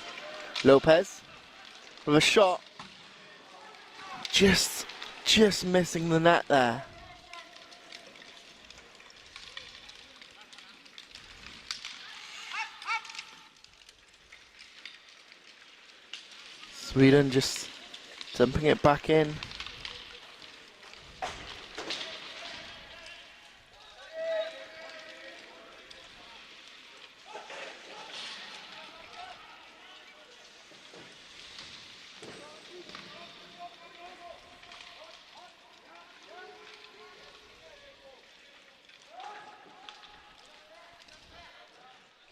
Lopez with a shot, just missing the net there. Sweden just dumping it back in.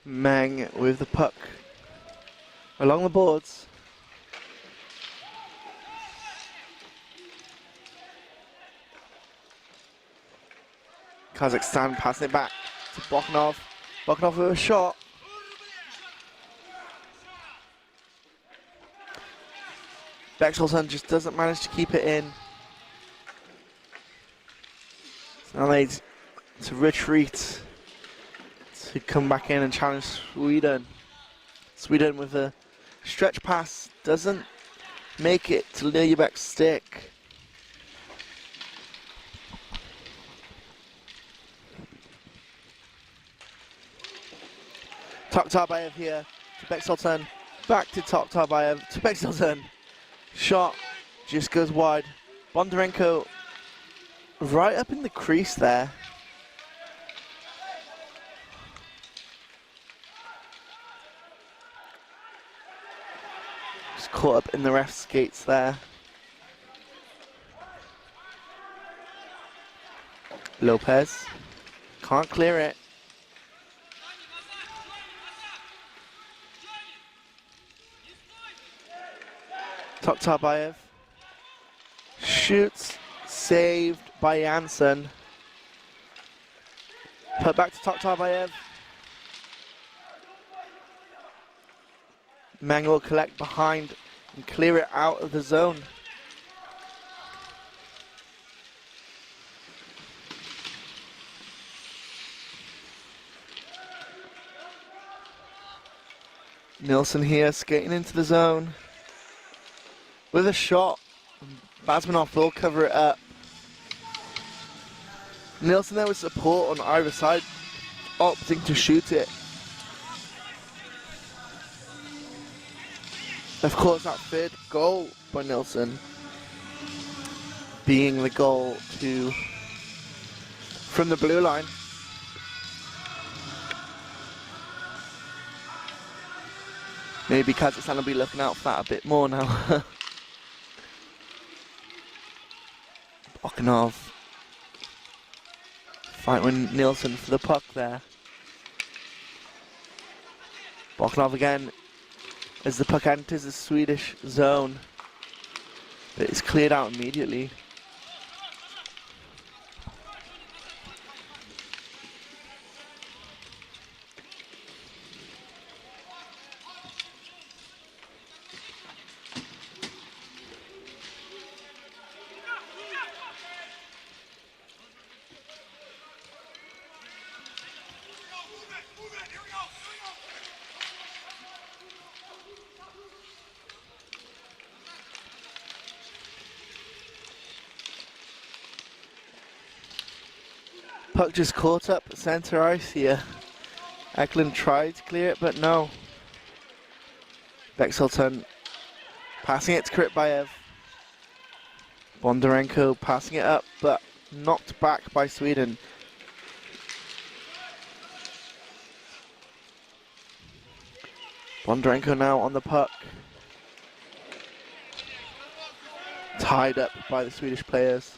Meng with the puck along the boards. Kazakhstan passing it back to Boknov. Boknov with a shot. Beksultan just doesn't manage to keep it in. So now they need to retreat to come back in and challenge Sweden. Sweden with a stretch pass doesn't make it to Libek's stick. Toktarbayev here to Beksultan, back to Toktarbayev to Beksultan. Shot just goes wide. Bondarenko right up in the crease there. Just caught up in the ref's skates there. Lopez can't clear it. Toktarbayev shoots, saved by Janssen. Put back to Toktarbayev. Meng will collect behind and clear it out of the zone. Nilsson here skating into the zone with a shot. Basmanov will cover it up. Nilsson there with support on either side, opting to shoot it. Of course, that third goal by Nilsson being the goal from the blue line. Maybe Kazakhstan will be looking out for that a bit more now. Boknov fighting with Nilsson for the puck there. Boknov again as the puck enters the Swedish zone, but it's cleared out immediately. Puck just caught up center ice here. Eklund tried to clear it, but no. Bexelton passing it to Krytbayev. Bondarenko passing it up, but knocked back by Sweden. Bondarenko now on the puck. Tied up by the Swedish players.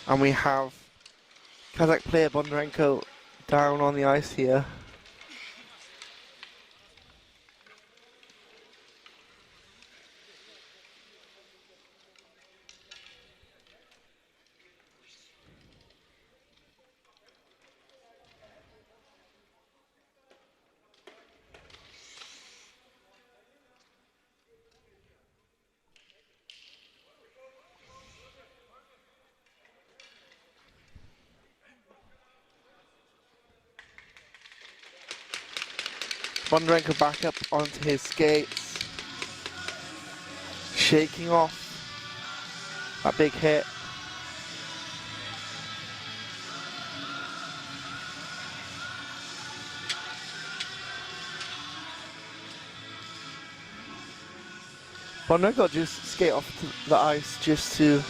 And we have Kazakh player Bondarenko down on the ice here. Bondarenko back up onto his skates, shaking off that big hit. Bondarenko just skate off to the ice just to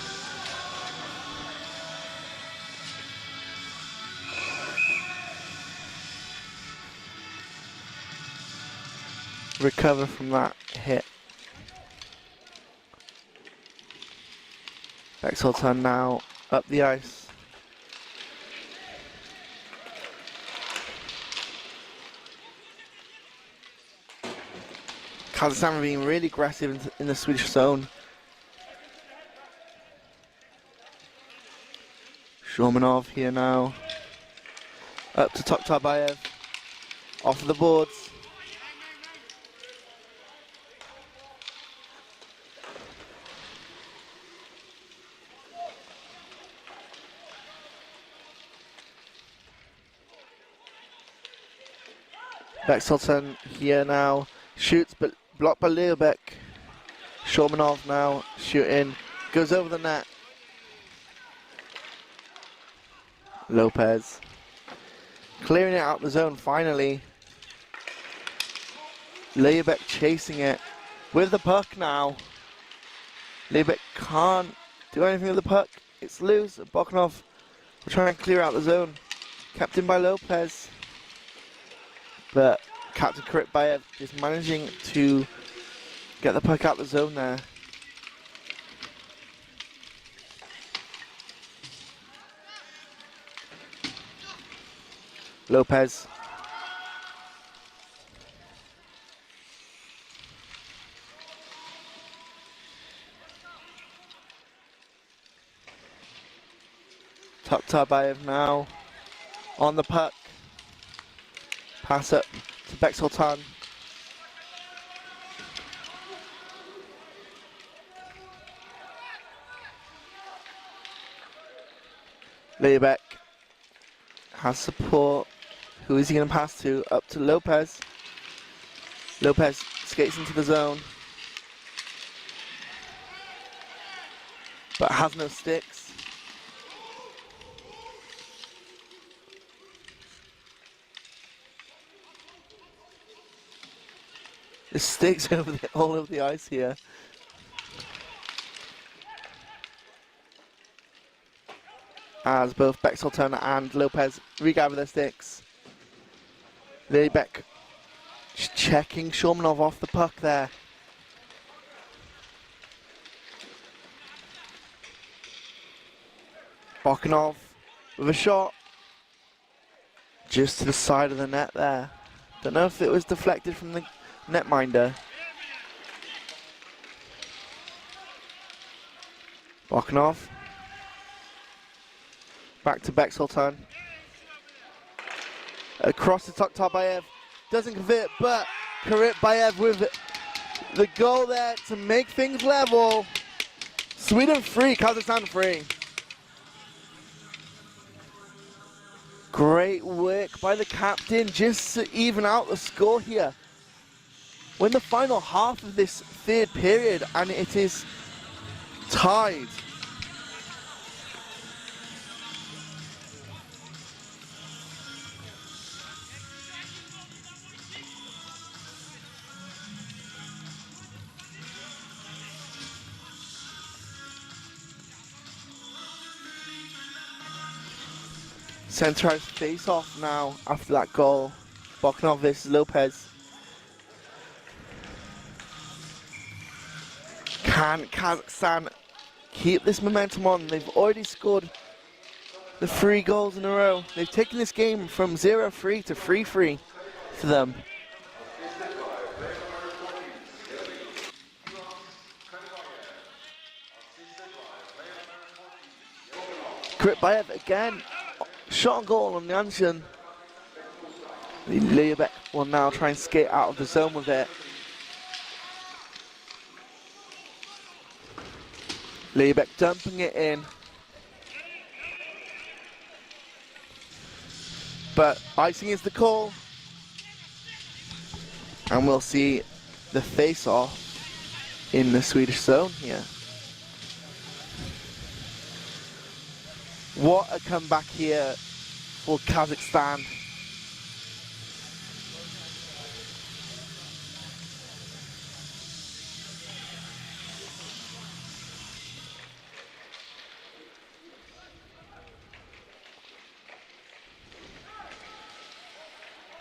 recover from that hit. Bexelton now up the ice. Kazakhstan are being really aggressive in the Swedish zone. Shomanov here now. Up to Toktarbayev. Off the boards. Bexelton here now, shoots but blocked by Leobek. Shomanov now shooting, goes over the net. Lopez clearing it out the zone finally. Leobek chasing it with the puck now. Leobek can't do anything with the puck, it's loose. Bokhanov will try and clear out the zone. Kept in by Lopez. But Captain Krytbayev is managing to get the puck out the zone there. Lopez. Toktarbayev now on the puck. Pass up to Bexelton. Leobek has support. Who is he going to pass to? Up to Lopez. Lopez skates into the zone, but has no sticks. There's sticks all over the ice here. As both Bexelton and Lopez regather their sticks. Leobek checking Shomanov off the puck there. Bokhanov with a shot. Just to the side of the net there. Don't know if it was deflected from the netminder. Bokhanov. Back to Bexelton. Across to Toktarbayev. Doesn't convert, but Krytbayev with the goal there to make things level. Sweden 3, Kazakhstan 3. Great work by the captain just to even out the score here. We're in the final half of this third period, and it is tied. Centralized face off now after that goal. Boknov versus Lopez. Can Kazakhstan keep this momentum on? They've already scored the 3 goals in a row. They've taken this game from 0-3 to 3-3 for them. Gripbayev again. Shot on goal on Yanshin. Liubek will now try and skate out of the zone with it. Liubek dumping it in. But icing is the call. And we'll see the face-off in the Swedish zone here. What a comeback here for Kazakhstan.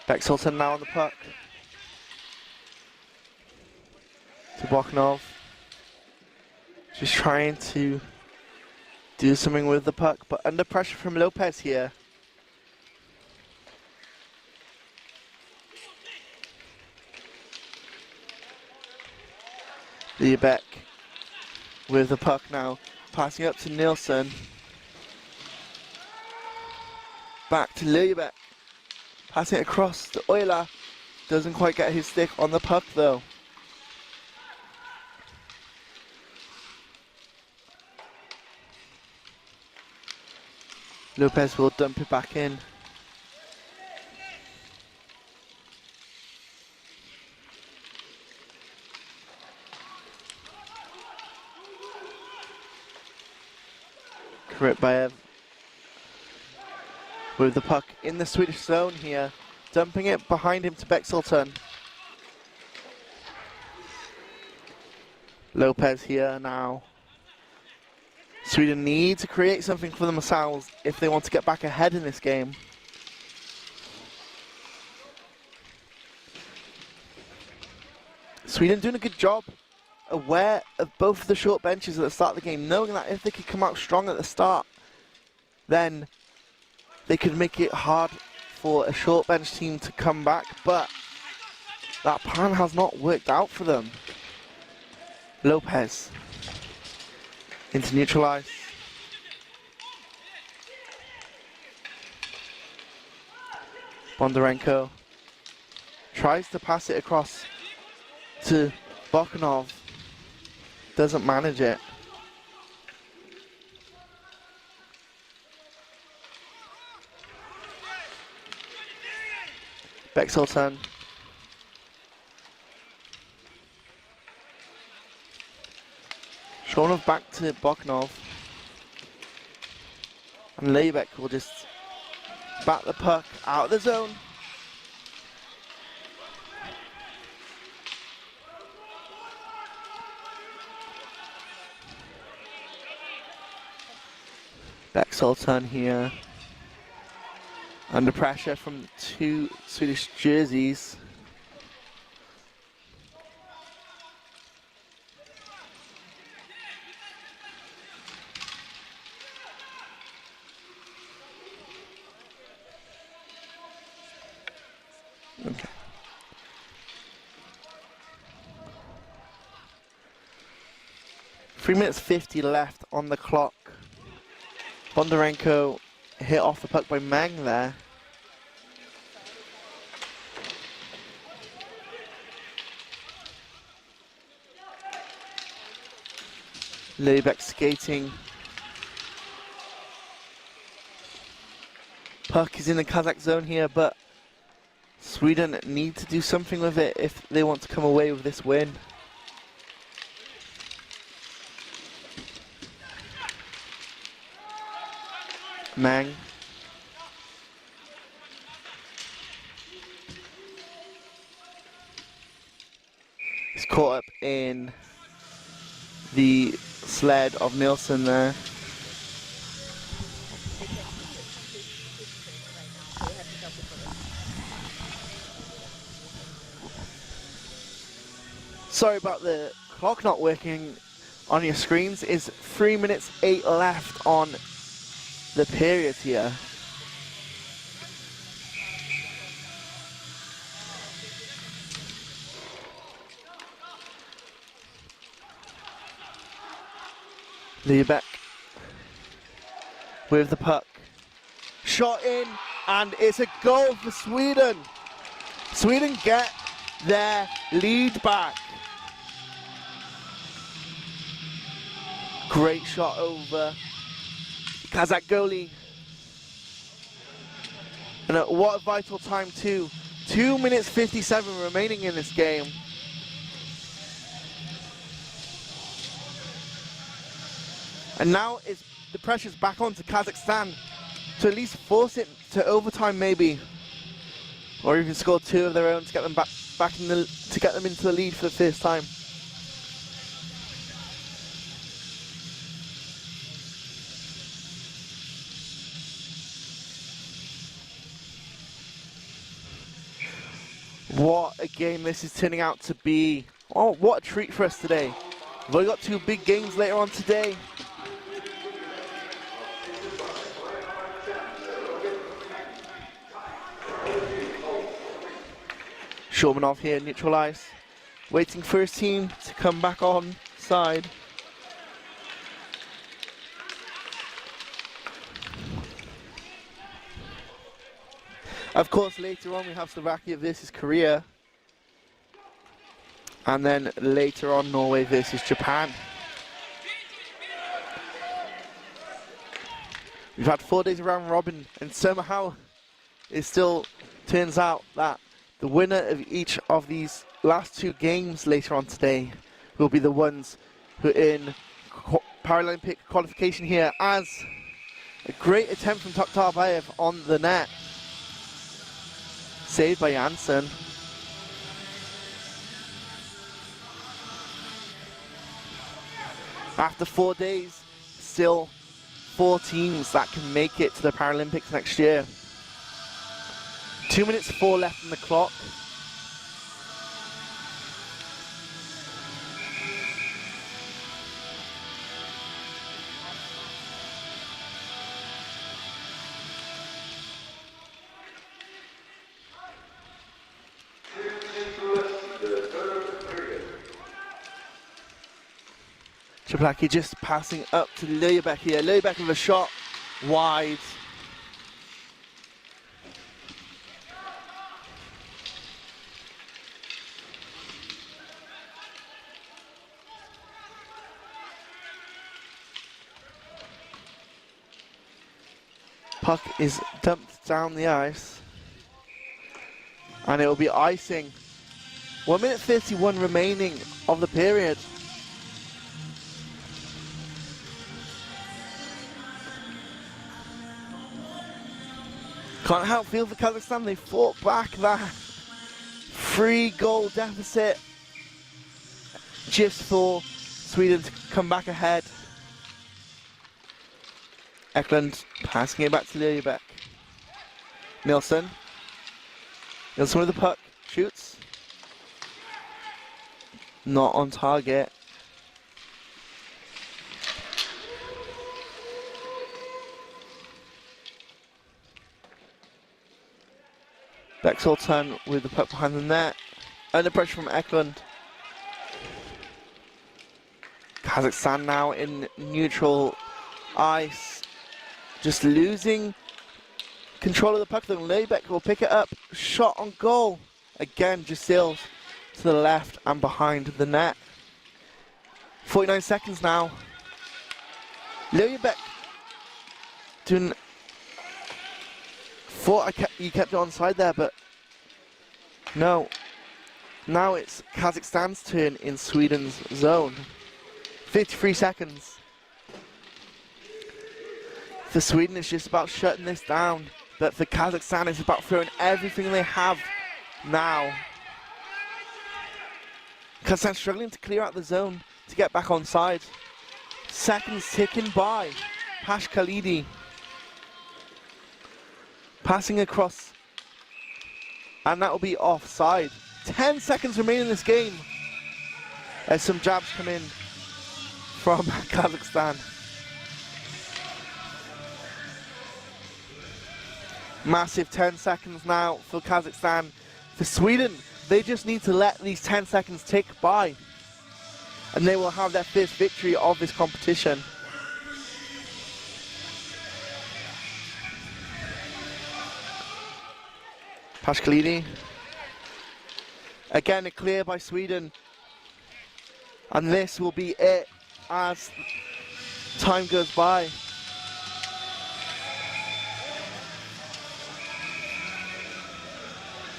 Bexelton now on the puck. To Boknov. Just trying to do something with the puck, but under pressure from Lopez here. Liubek with the puck now, passing up to Nilsson. Back to Liubek, passing it across to Euler. Doesn't quite get his stick on the puck though. Lopez will dump it back in. Gripbayev with the puck in the Swedish zone here, dumping it behind him to Bexelton. Lopez here now. Sweden need to create something for themselves if they want to get back ahead in this game. Sweden doing a good job, aware of both of the short benches at the start of the game, knowing that if they could come out strong at the start, then they could make it hard for a short bench team to come back, but that plan has not worked out for them. Lopez into neutral ice. Bondarenko tries to pass it across to Boknov. Doesn't manage it. Bexelton. Shornov back to Boknov. And Liubek will just bat the puck out of the zone. Bexelton here. Under pressure from 2 Swedish jerseys. Okay. Three minutes 50 left on the clock. Bondarenko hit off the puck by Mang there. Liubek skating. Puck is in the Kazakh zone here, but Sweden need to do something with it if they want to come away with this win. Meng. He's caught up in the sled of Nielsen there. Sorry about the clock not working on your screens. It's 3 minutes 8 left on the period here. Liebeck with the puck. Shot in, and it's a goal for Sweden. Sweden get their lead back. Great shot over Kazakh goalie. And what a vital time too. 2 minutes 57 remaining in this game. And now the pressure's back onto Kazakhstan to at least force it to overtime maybe. Or even score 2 of their own to get them back in to get them into the lead for the first time. What a game this is turning out to be. Oh, what a treat for us today. We've only got 2 big games later on today. Shormanov here, neutral ice, waiting for his team to come back on side. Of course, later on we have Slovakia versus Korea. And then later on, Norway versus Japan. We've had 4 days of round robin, and somehow it still turns out that the winner of each of these last 2 games later on today will be the ones who earn Paralympic qualification here, as a great attempt from Toktarbayev on the net. Saved by Janssen. After 4 days, still 4 teams that can make it to the Paralympics next year. 2 minutes 4 left on the clock. Chaplaki just passing up to Liebeck here. Liebeck with a shot wide. Puck is dumped down the ice. And it will be icing. 1 minute 51 remaining of the period. Can't help feel for Kazakhstan, they fought back that 3-goal deficit just for Sweden to come back ahead. Eklund passing it back to Liebeck. Nilsson. Nilsson with the puck, shoots. Not on target. Bexholton with the puck behind the net. Under pressure from Eklund. Kazakhstan now in neutral ice. Just losing control of the puck. Then Liebeck will pick it up. Shot on goal. Again, just sails to the left and behind the net. 49 seconds now. Liebeck doing... Thought you kept it onside there, but no. Now it's Kazakhstan's turn in Sweden's zone. 53 seconds. For Sweden, it's just about shutting this down. But for Kazakhstan, it's about throwing everything they have now. Kazakhstan struggling to clear out the zone to get back on side. Seconds ticking by. Pash Khalidi passing across, and that will be offside. 10 seconds remain in this game as some jabs come in from Kazakhstan. Massive 10 seconds now for Kazakhstan. For Sweden, they just need to let these 10 seconds tick by, and they will have their first victory of this competition. Pashkalini. Again, a clear by Sweden. And this will be it as time goes by.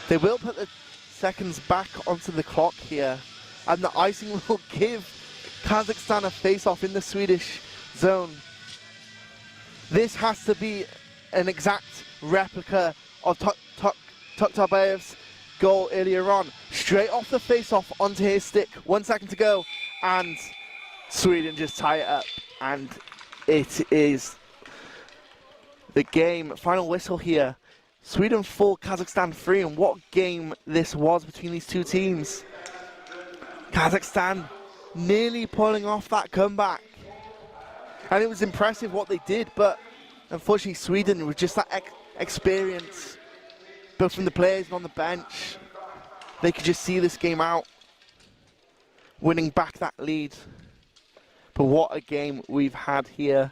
They will put the seconds back onto the clock here, and the icing will give Kazakhstan a face-off in the Swedish zone. This has to be an exact replica of Toktabayev's goal earlier on. Straight off the face-off onto his stick. 1 second to go, and Sweden just tie it up, and it is the game. Final whistle here. Sweden 4, Kazakhstan 3, and what game this was between these two teams. Kazakhstan nearly pulling off that comeback, and it was impressive what they did, but unfortunately Sweden with just that experience, both from the players and on the bench, they could just see this game out, winning back that lead. But what a game we've had here.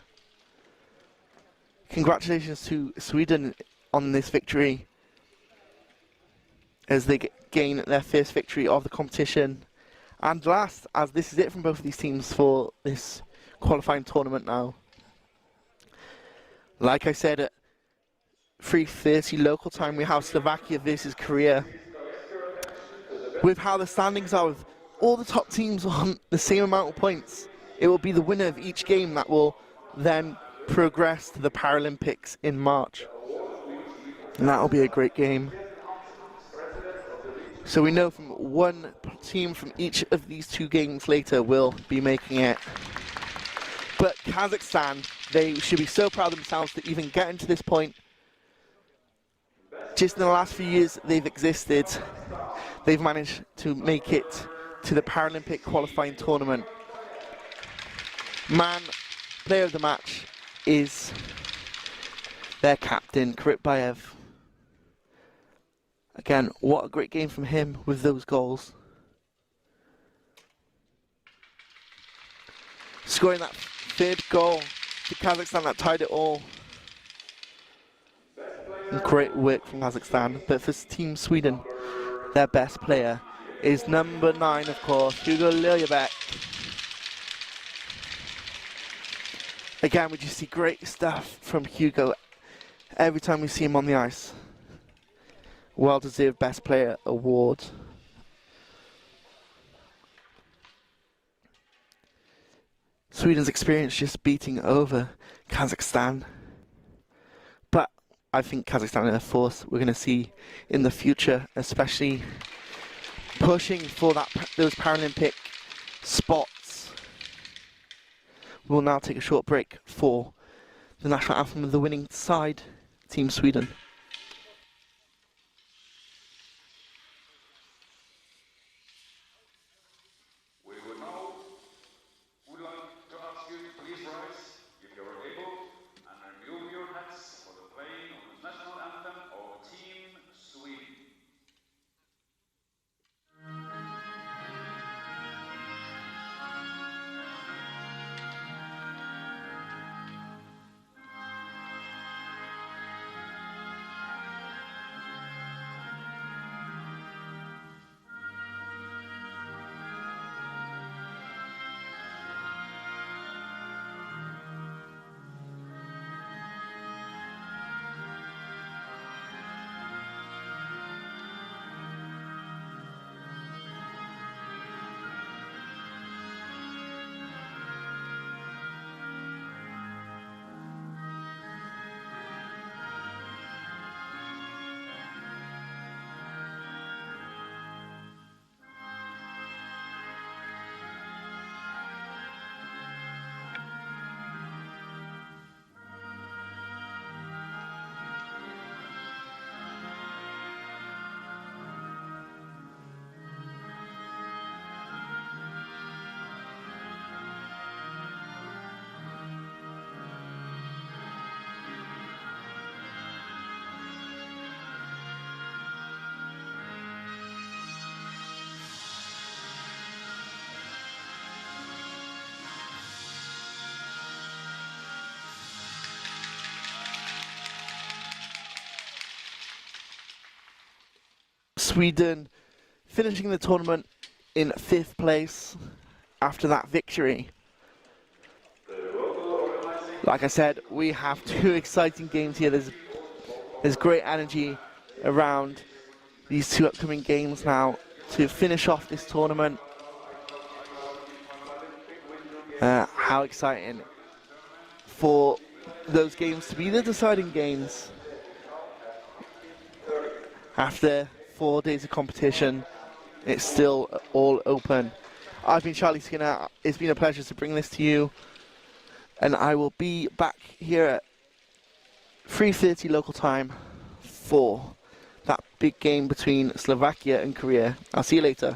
Congratulations to Sweden on this victory as they gain their first victory of the competition. And last, as this is it from both of these teams for this qualifying tournament now. Like I said, at 3:30 local time, we have Slovakia versus Korea. With how the standings are, with all the top teams on the same amount of points, it will be the winner of each game that will then progress to the Paralympics in March. And that will be a great game. So we know from one team from each of these two games later will be making it. But Kazakhstan, they should be so proud of themselves to even get into this point. Just in the last few years they've existed, they've managed to make it to the Paralympic qualifying tournament. Man, player of the match is their captain, Krytbayev. Again, what a great game from him with those goals. Scoring that third goal to Kazakhstan that tied it all. And great work from Kazakhstan. But for Team Sweden, their best player is number 9, of course, Hugo Liljebeck. Again, we just see great stuff from Hugo every time we see him on the ice. Well-deserved Best Player award. Sweden's experience just beating over Kazakhstan. But I think Kazakhstan are a force we're going to see in the future, especially pushing for those Paralympic spots. We'll now take a short break for the national anthem of the winning side, Team Sweden. Sweden finishing the tournament in 5th place after that victory. Like I said, we have 2 exciting games here. There's great energy around these 2 upcoming games now to finish off this tournament. How exciting for those games to be the deciding games. After 4 days of competition, it's still all open. I've been Charlie Skinner. It's been a pleasure to bring this to you. And I will be back here at 3:30 local time for that big game between Slovakia and Korea. I'll see you later.